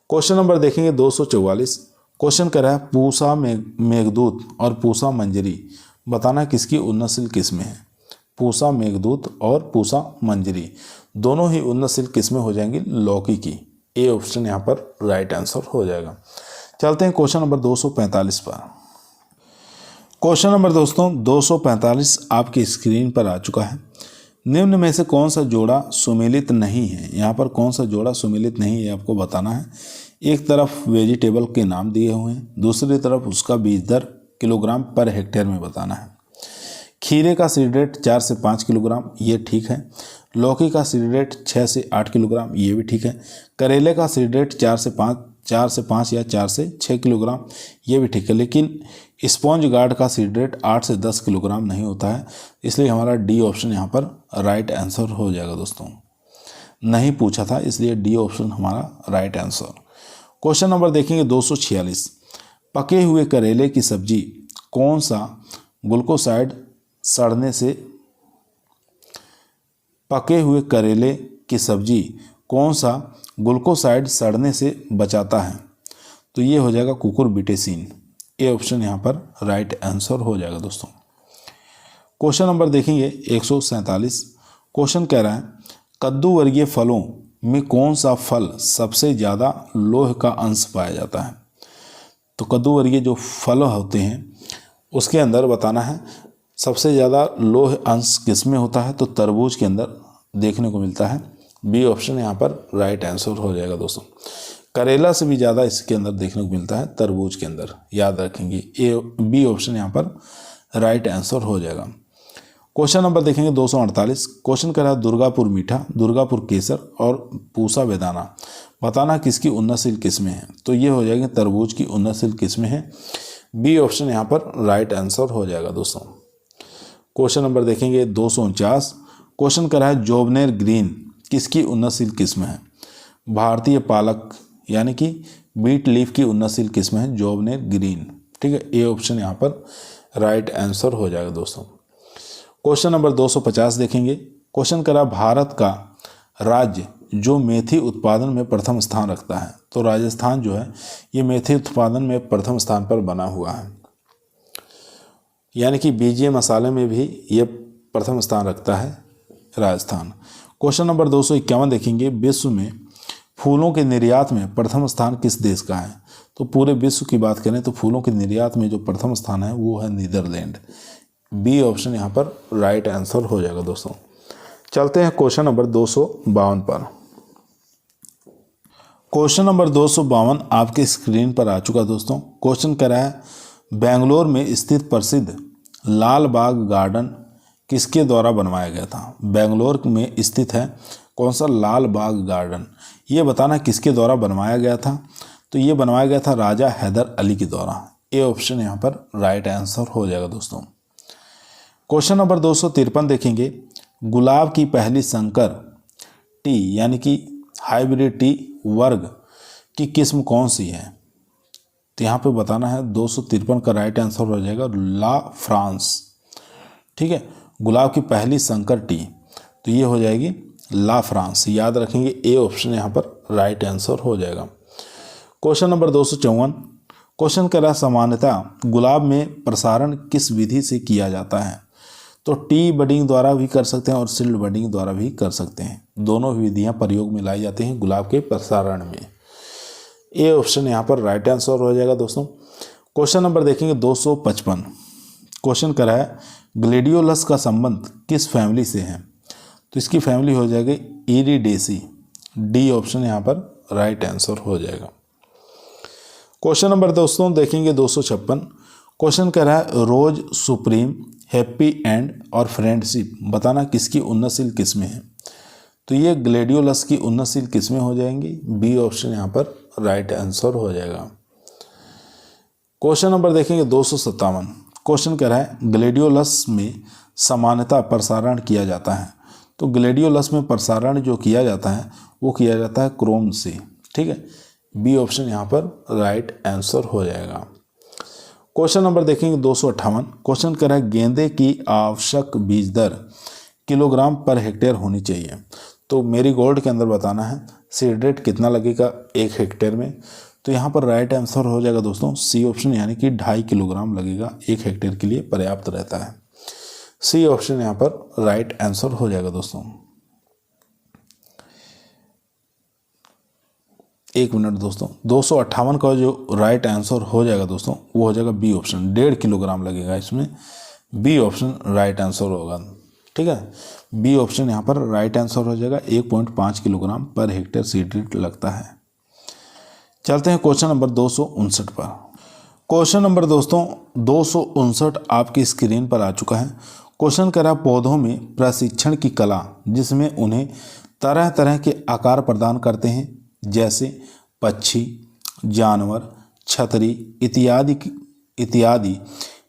क्वेश्चन नंबर देखेंगे 244। क्वेश्चन कह रहा है पूसा मेघदूत और पूसा मंजरी बताना किसकी उन्नतशील किस्में हैं। पूसा मेघदूत और पूसा मंजरी दोनों ही उन्नतशील किस्में हो जाएंगी लौकी की। ए ऑप्शन यहाँ पर राइट आंसर हो जाएगा। चलते हैं क्वेश्चन नंबर 245 पर। क्वेश्चन नंबर दोस्तों 245 आपकी स्क्रीन पर आ चुका है। निम्न में से कौन सा जोड़ा सुमेलित नहीं है। यहाँ पर कौन सा जोड़ा सुमेलित नहीं है आपको बताना है। एक तरफ वेजिटेबल के नाम दिए हुए हैं, दूसरी तरफ उसका बीज दर किलोग्राम पर हेक्टेयर में बताना है। खीरे का सीड रेट 4 से 5 किलोग्राम, ये ठीक है। लौकी का सीड रेट 6 से 8 किलोग्राम, ये भी ठीक है। करेले का सीड रेट 4 से 5 या 4 से 6 किलोग्राम, ये भी ठीक है। लेकिन स्पॉन्ज गार्ड का सीड रेट 8 से 10 किलोग्राम नहीं होता है, इसलिए हमारा डी ऑप्शन यहाँ पर राइट आंसर हो जाएगा दोस्तों। नहीं पूछा था इसलिए डी ऑप्शन हमारा राइट आंसर। क्वेश्चन नंबर देखेंगे 246। पके हुए करेले की सब्जी कौन सा ग्लूकोसाइड सड़ने से पके हुए करेले की सब्जी कौन सा ग्लूकोसाइड सड़ने से बचाता है। तो ये हो जाएगा कुकुरबिटेसीन। ए ऑप्शन यहाँ पर राइट आंसर हो जाएगा दोस्तों। क्वेश्चन नंबर देखेंगे 147। क्वेश्चन कह रहा है कद्दू वर्गीय फलों में कौन सा फल सबसे ज़्यादा लोह का अंश पाया जाता है। तो कद्दू वर्गीय जो फल होते हैं उसके अंदर बताना है सबसे ज़्यादा लोह अंश किस में होता है। तो तरबूज के अंदर देखने को मिलता है। बी ऑप्शन यहाँ पर राइट आंसर हो जाएगा दोस्तों। करेला से भी ज़्यादा इसके अंदर देखने को मिलता है तरबूज के अंदर, याद रखेंगे। बी ऑप्शन यहाँ पर राइट आंसर हो जाएगा। क्वेश्चन नंबर देखेंगे 248। क्वेश्चन कर रहा है दुर्गापुर मीठा, दुर्गापुर केसर और पूसा बेदाना बताना किसकी उन्नतशील किस्में हैं। तो ये हो जाएगी तरबूज की उन्नतशील किस्में हैं। बी ऑप्शन यहाँ पर राइट आंसर हो जाएगा दोस्तों। क्वेश्चन नंबर देखेंगे 249। क्वेश्चन कर रहा है जोबनेर ग्रीन किसकी उन्नतशील किस्म है। भारतीय पालक यानी कि बीट लीफ की उन्नतशील किस्म है जोबनेर ग्रीन। ठीक है, ए ऑप्शन यहाँ पर राइट आंसर हो जाएगा दोस्तों। क्वेश्चन नंबर 250 देखेंगे। क्वेश्चन करा भारत का राज्य जो मेथी उत्पादन में प्रथम स्थान रखता है। तो राजस्थान जो है ये मेथी उत्पादन में प्रथम स्थान पर बना हुआ है, यानी कि बीजीय मसाले में भी ये प्रथम स्थान रखता है राजस्थान। क्वेश्चन नंबर 251 देखेंगे। विश्व में फूलों के निर्यात में प्रथम स्थान किस देश का है। तो पूरे विश्व की बात करें तो फूलों के निर्यात में जो प्रथम स्थान है वो है नीदरलैंड। बी ऑप्शन यहाँ पर राइट आंसर हो जाएगा दोस्तों। चलते हैं क्वेश्चन नंबर 252 पर। क्वेश्चन नंबर 252 आपके स्क्रीन पर आ चुका दोस्तों। क्वेश्चन कह रहा है बेंगलोर में स्थित प्रसिद्ध लाल बाग गार्डन किसके द्वारा बनवाया गया था। बेंगलोर में स्थित है कौन सा लाल बाग गार्डन, ये बताना किसके द्वारा बनवाया गया था। तो ये बनवाया गया था राजा हैदर अली के द्वारा। ए ऑप्शन यहाँ पर राइट आंसर हो जाएगा दोस्तों। क्वेश्चन नंबर 253 देखेंगे। गुलाब की पहली संकर टी यानी कि हाइब्रिड टी वर्ग की किस्म कौन सी है। तो यहाँ पे बताना है 253 का राइट आंसर हो जाएगा ला फ्रांस। ठीक है, गुलाब की पहली संकर टी तो ये हो जाएगी ला फ्रांस, याद रखेंगे। ए ऑप्शन यहाँ पर राइट आंसर हो जाएगा। Question number 254। क्वेश्चन कह रहा है सामान्यतः गुलाब में प्रसारण किस विधि से किया जाता है। तो टी बडिंग द्वारा भी कर सकते हैं और सील्ड बडिंग द्वारा भी कर सकते हैं। दोनों विधियां प्रयोग में लाई जाती हैं गुलाब के प्रसारण में। ए ऑप्शन यहाँ पर राइट आंसर हो जाएगा दोस्तों। क्वेश्चन नंबर देखेंगे 255। क्वेश्चन करा है ग्लेडियोलस का संबंध किस फैमिली से है? तो इसकी फैमिली हो जाएगी इरिडेसी। डी ऑप्शन यहाँ पर राइट आंसर हो जाएगा। क्वेश्चन नंबर दोस्तों देखेंगे 256। क्वेश्चन कह रहा है रोज, सुप्रीम, हैप्पी एंड और फ्रेंडशिप बताना किसकी उन्नतशील किस्में हैं? तो ये ग्लेडियोलस की उन्नतशील किस्में हो जाएंगी। बी ऑप्शन यहाँ पर राइट आंसर हो जाएगा। क्वेश्चन नंबर देखेंगे 257। क्वेश्चन कह रहा है ग्लेडियोलस में सामान्यतः प्रसारण किया जाता है। तो ग्लेडियोलस में प्रसारण जो किया जाता है वो किया जाता है क्रोम से। ठीक है, बी ऑप्शन यहाँ पर राइट आंसर हो जाएगा। क्वेश्चन नंबर देखेंगे 258। क्वेश्चन कह रहा है गेंदे की आवश्यक बीज दर किलोग्राम पर हेक्टेयर होनी चाहिए। तो मेरीगोल्ड के अंदर बताना है सीड रेट कितना लगेगा 1 हेक्टेयर में। तो यहाँ पर राइट आंसर हो जाएगा दोस्तों सी ऑप्शन, यानी कि 2.5 किलोग्राम लगेगा 1 हेक्टेयर के लिए पर्याप्त रहता है। सी ऑप्शन यहाँ पर राइट आंसर हो जाएगा दोस्तों। एक मिनट दोस्तों, 258 का जो राइट आंसर हो जाएगा दोस्तों वो हो जाएगा बी ऑप्शन, 1.5 किलोग्राम लगेगा इसमें। बी ऑप्शन राइट आंसर होगा। ठीक है, बी ऑप्शन यहाँ पर राइट आंसर हो जाएगा। 1.5 kilogram per hectare seed rate लगता है। चलते हैं क्वेश्चन नंबर 259 पर। क्वेश्चन नंबर दोस्तों 259 आपकी स्क्रीन पर आ चुका है। क्वेश्चन करा पौधों में प्रशिक्षण की कला जिसमें उन्हें तरह तरह के आकार प्रदान करते हैं, जैसे पक्षी, जानवर, छतरी इत्यादि।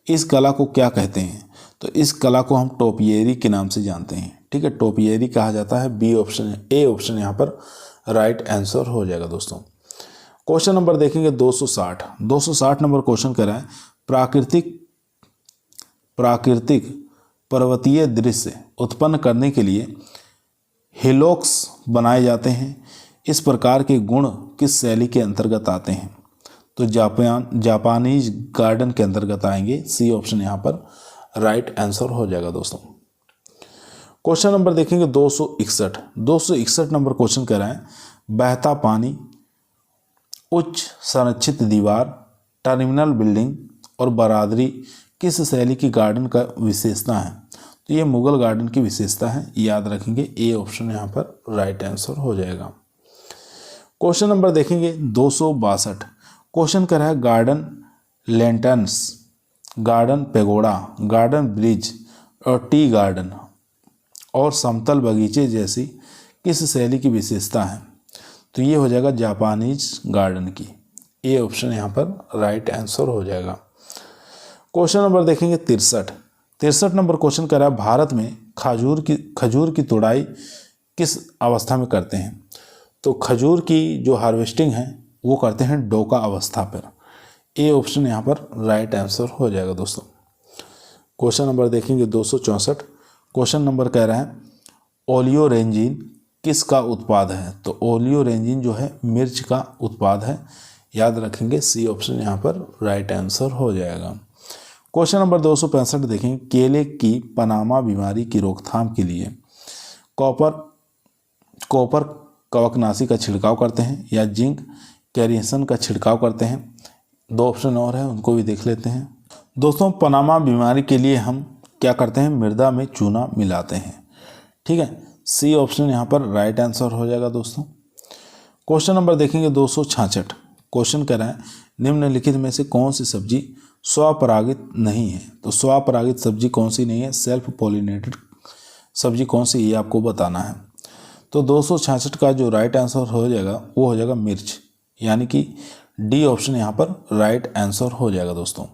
इस कला को क्या कहते हैं? तो इस कला को हम टोपियरी के नाम से जानते हैं। ठीक है, टोपियरी कहा जाता है। बी ऑप्शन, ए ऑप्शन यहाँ पर राइट आंसर हो जाएगा दोस्तों। क्वेश्चन नंबर देखेंगे 260 नंबर क्वेश्चन कर रहा है प्राकृतिक पर्वतीय दृश्य उत्पन्न करने के लिए हिलोक्स बनाए जाते हैं। इस प्रकार के गुण किस शैली के अंतर्गत आते हैं? तो जापानीज गार्डन के अंतर्गत आएंगे। सी ऑप्शन यहाँ पर राइट आंसर हो जाएगा दोस्तों। क्वेश्चन नंबर देखेंगे 261 नंबर क्वेश्चन कह रहा है बहता पानी, उच्च संरक्षित दीवार, टर्मिनल बिल्डिंग और बरादरी किस शैली की गार्डन का विशेषता है? तो ये मुगल गार्डन की विशेषता है, याद रखेंगे। ए ऑप्शन यहाँ पर राइट आंसर हो जाएगा। क्वेश्चन नंबर देखेंगे 262। क्वेश्चन कर रहा है garden lanterns, garden pagoda, garden bridge और टी गार्डन और समतल बगीचे जैसी किस शैली की विशेषता है? तो ये हो जाएगा जापानीज गार्डन की। ए ऑप्शन यहाँ पर राइट आंसर हो जाएगा। क्वेश्चन नंबर देखेंगे 63 नंबर क्वेश्चन कर रहा है भारत में खजूर की तुड़ाई किस अवस्था में करते हैं? तो खजूर की जो हार्वेस्टिंग है वो करते हैं डोका अवस्था पर। ए ऑप्शन यहाँ पर राइट आंसर हो जाएगा दोस्तों। क्वेश्चन नंबर देखेंगे 264। क्वेश्चन नंबर कह रहा है ओलियोरेंजिन किसका उत्पाद है? तो ओलियोरेंजिन जो है मिर्च का उत्पाद है, याद रखेंगे। सी ऑप्शन यहाँ पर राइट आंसर हो जाएगा। क्वेश्चन नंबर 265 देखेंगे केले की पनामा बीमारी की रोकथाम के लिए कॉपर कवकनाशी का छिड़काव करते हैं या जिंक कैरिसन का छिड़काव करते हैं। 2 ऑप्शन और है, उनको भी देख लेते हैं। दोस्तों पनामा बीमारी के लिए हम क्या करते हैं? मृदा में चूना मिलाते हैं। ठीक है, सी ऑप्शन यहाँ पर राइट आंसर हो जाएगा दोस्तों। क्वेश्चन नंबर देखेंगे 266। क्वेश्चन कह रहा है निम्नलिखित में से कौन सी सब्जी स्वपरागित नहीं है? तो स्वपरागित सब्जी कौन सी नहीं है? सेल्फ पॉलिनेटेड सब्जी कौन सी, ये आपको बताना है। तो 266 का जो राइट आंसर हो जाएगा वो हो जाएगा मिर्च, यानी कि डी ऑप्शन यहाँ पर राइट आंसर हो जाएगा दोस्तों।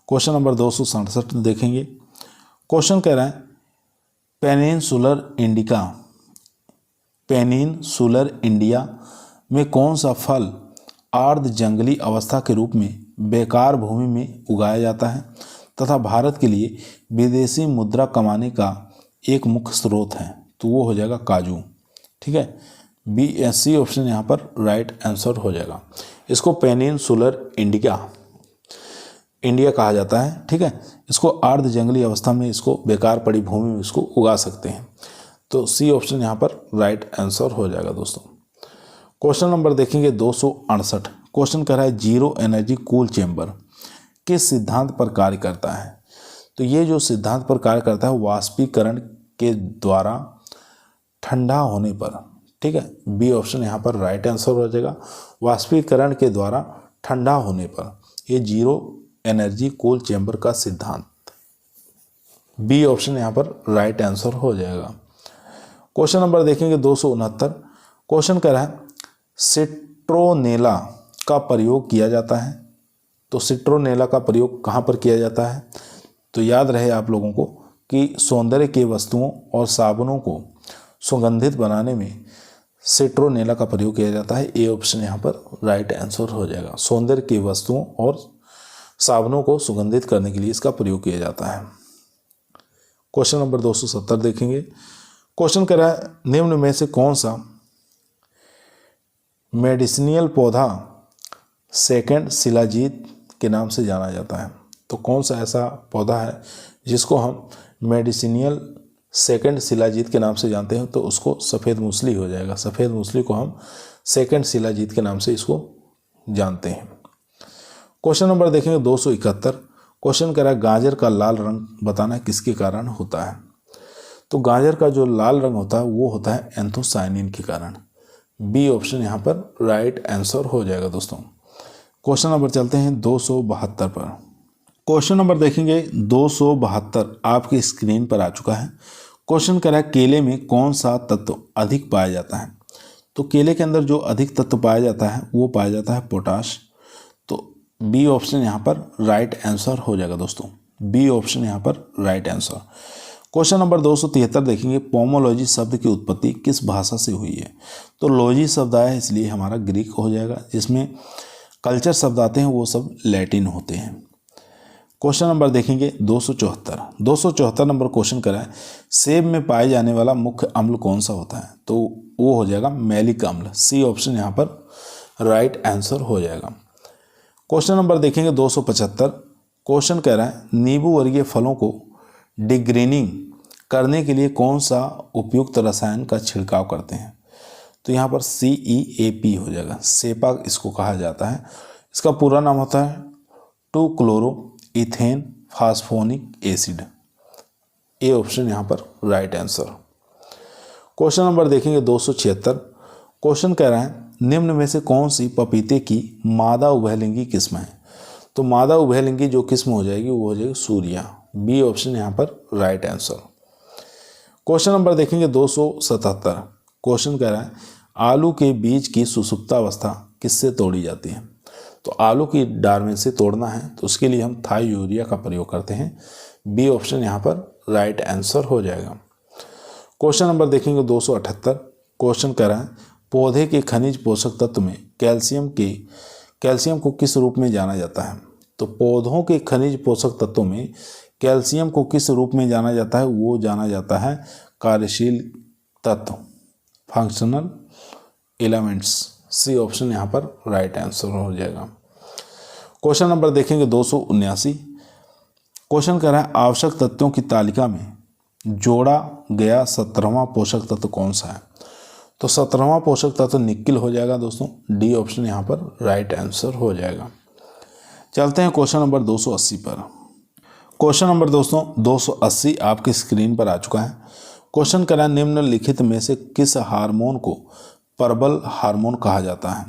क्वेश्चन नंबर 267 देखेंगे। क्वेश्चन कह रहा है पेनिनसुलर इंडिया में कौन सा फल आर्द्र जंगली अवस्था के रूप में बेकार भूमि में उगाया जाता है तथा भारत के लिए विदेशी मुद्रा कमाने का एक मुख्य स्रोत है? तो वो हो जाएगा काजू। ठीक है, बी सी ऑप्शन यहाँ पर राइट आंसर हो जाएगा। इसको पेनिनसुलर इंडिया इंडिया कहा जाता है। ठीक है, इसको अर्ध जंगली अवस्था में, इसको बेकार पड़ी भूमि में इसको उगा सकते हैं। तो सी ऑप्शन यहाँ पर राइट आंसर हो जाएगा दोस्तों। क्वेश्चन नंबर देखेंगे 268। क्वेश्चन कर रहा है जीरो एनर्जी कूल चेंबर किस सिद्धांत पर कार्य करता है। तो ये जो सिद्धांत पर कार्य करता है वाष्पीकरण के द्वारा ठंडा होने पर। ठीक है, बी ऑप्शन यहाँ पर राइट आंसर हो जाएगा, वाष्पीकरण के द्वारा ठंडा होने पर। ये जीरो एनर्जी कूल चेंबर का सिद्धांत, बी ऑप्शन यहाँ पर राइट आंसर हो जाएगा। क्वेश्चन नंबर देखेंगे 269। क्वेश्चन कह रहा है सिट्रोनेला का प्रयोग किया जाता है। तो सिट्रोनेला का प्रयोग कहाँ पर किया जाता है। तो याद रहे आप लोगों को कि सौंदर्य के वस्तुओं और साबुनों को सुगंधित बनाने में सिट्रोनेला का प्रयोग किया जाता है। ए ऑप्शन यहाँ पर राइट आंसर हो जाएगा। सौंदर्य की वस्तुओं और साबुनों को सुगंधित करने के लिए इसका प्रयोग किया जाता है। क्वेश्चन नंबर 270 देखेंगे। क्वेश्चन कर रहा है निम्न में से कौन सा मेडिसिनियल पौधा सेकंड शिलाजीत के नाम से जाना जाता है। तो कौन सा ऐसा पौधा है जिसको हम मेडिसिनियल सेकंड शिलाजीत के नाम से जानते हैं। तो उसको सफ़ेद मूसली हो जाएगा। सफ़ेद मूसली को हम सेकंड शिलाजीत के नाम से इसको जानते हैं। क्वेश्चन नंबर देखेंगे 271। क्वेश्चन कह रहा है गाजर का लाल रंग बताना किसके कारण होता है। तो गाजर का जो लाल रंग होता है वो होता है एंथोसायनिन के कारण। बी ऑप्शन यहाँ पर राइट आंसर हो जाएगा दोस्तों। क्वेश्चन नंबर चलते हैं 272 पर। क्वेश्चन नंबर देखेंगे 272 आपकी स्क्रीन पर आ चुका है। क्वेश्चन कह रहा है केले में कौन सा तत्व अधिक पाया जाता है। तो केले के अंदर जो अधिक तत्व पाया जाता है वो पाया जाता है पोटाश। तो बी ऑप्शन यहाँ पर राइट आंसर हो जाएगा दोस्तों। बी ऑप्शन यहाँ पर राइट आंसर। क्वेश्चन नंबर 273 देखेंगे पोमोलॉजी शब्द की उत्पत्ति किस भाषा से हुई है। तो लॉजी शब्द आया है इसलिए हमारा ग्रीक हो जाएगा। जिसमें कल्चर शब्द आते हैं वो सब लैटिन होते हैं। क्वेश्चन नंबर देखेंगे 274 नंबर क्वेश्चन करा है सेब में पाए जाने वाला मुख्य अम्ल कौन सा होता है। तो वो हो जाएगा मैलिक अम्ल। सी ऑप्शन यहाँ पर राइट आंसर हो जाएगा। क्वेश्चन नंबर देखेंगे 275। क्वेश्चन कह रहा है नींबू वर्गीय फलों को डिग्रेनिंग करने के लिए कौन सा उपयुक्त रसायन का छिड़काव करते हैं। तो यहाँ पर CEAP हो जाएगा। सेपा इसको कहा जाता है। इसका पूरा नाम होता है 2-क्लोरो-इथेन फास्फोनिक एसिड। ए ऑप्शन यहाँ पर राइट आंसर। क्वेश्चन नंबर देखेंगे 276। क्वेश्चन कह रहा है निम्न में से कौन सी पपीते की मादा उभयलिंगी किस्म है। तो मादा उभयलिंगी जो किस्म हो जाएगी वो हो जाएगी सूर्या। बी ऑप्शन यहाँ पर राइट आंसर। क्वेश्चन नंबर देखेंगे 277। क्वेश्चन कह रहा है आलू के बीज की सुसुप्तावस्था किससे तोड़ी जाती है। तो आलू की डार्विन से तोड़ना है तो उसके लिए हम थायोरिया का प्रयोग करते हैं। बी ऑप्शन यहाँ पर राइट आंसर हो जाएगा। क्वेश्चन नंबर देखेंगे 278। क्वेश्चन कह रहा है पौधे के खनिज पोषक तत्व में कैल्शियम को किस रूप में जाना जाता है। तो पौधों के खनिज पोषक तत्वों में कैल्शियम को किस रूप में जाना जाता है। वो जाना जाता है कार्यशील तत्व, फंक्शनल एलिमेंट्स। सी ऑप्शन यहाँ पर राइट आंसर हो जाएगा। क्वेश्चन नंबर देखेंगे 279। क्वेश्चन कह रहा है आवश्यक तत्वों की तालिका में जोड़ा गया 17वां पोषक तत्व कौन सा है। तो 17वां पोषक तत्व निकिल हो जाएगा दोस्तों। डी ऑप्शन यहाँ पर राइट आंसर हो जाएगा। चलते हैं क्वेश्चन नंबर 280 पर। क्वेश्चन नंबर दोस्तों 280 आपकी स्क्रीन पर आ चुका है। क्वेश्चन करा निम्नलिखित में से किस हार्मोन को प्रबल हार्मोन कहा जाता है।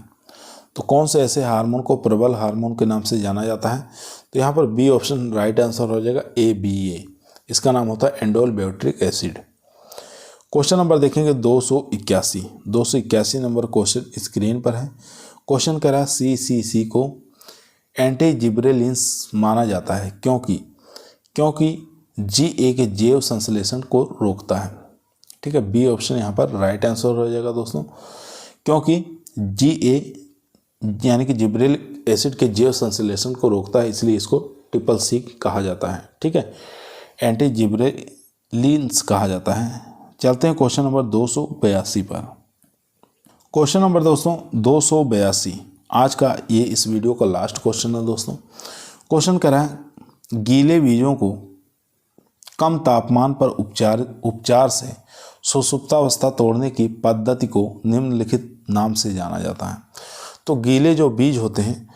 तो कौन से ऐसे हार्मोन को प्रबल हार्मोन के नाम से जाना जाता है। तो यहाँ पर बी ऑप्शन राइट आंसर हो जाएगा। ABA इसका नाम होता है एंडोल ब्यूट्रिक एसिड। क्वेश्चन नंबर देखेंगे 281 नंबर क्वेश्चन स्क्रीन पर है। क्वेश्चन कह रहा है CCC को एंटी जिब्रेलिन्स माना जाता है क्योंकि GA के जैव संश्लेषण को रोकता है। ठीक है, बी ऑप्शन यहाँ पर राइट आंसर हो जाएगा दोस्तों। क्योंकि GA यानी कि जिब्रेलिक एसिड के जैव संश्लेषण को रोकता है इसलिए इसको CCC कहा जाता है। ठीक है, एंटी जिब्रेलिन्स कहा जाता है। चलते हैं क्वेश्चन नंबर 282 पर। क्वेश्चन नंबर दोस्तों 282 आज का ये इस वीडियो का लास्ट क्वेश्चन है दोस्तों। क्वेश्चन कह रहा है गीले बीजों को कम तापमान पर उपचार से सुषुप्तावस्था तोड़ने की पद्धति को निम्नलिखित नाम से जाना जाता है। तो गीले जो बीज होते हैं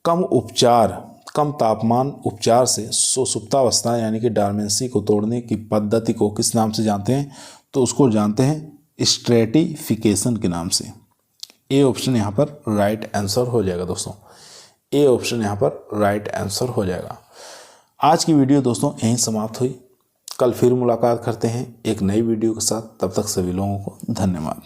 कम तापमान उपचार से सुषुप्तावस्था यानी कि डॉर्मेंसी को तोड़ने की पद्धति को किस नाम से जानते हैं? तो उसको जानते हैं स्ट्रेटिफिकेशन के नाम से। ए ऑप्शन यहाँ पर राइट आंसर हो जाएगा दोस्तों। ए ऑप्शन यहाँ पर राइट आंसर हो जाएगा। आज की वीडियो दोस्तों यहीं समाप्त हुई। कल फिर मुलाकात करते हैं एक नई वीडियो के साथ। तब तक सभी लोगों को धन्यवाद।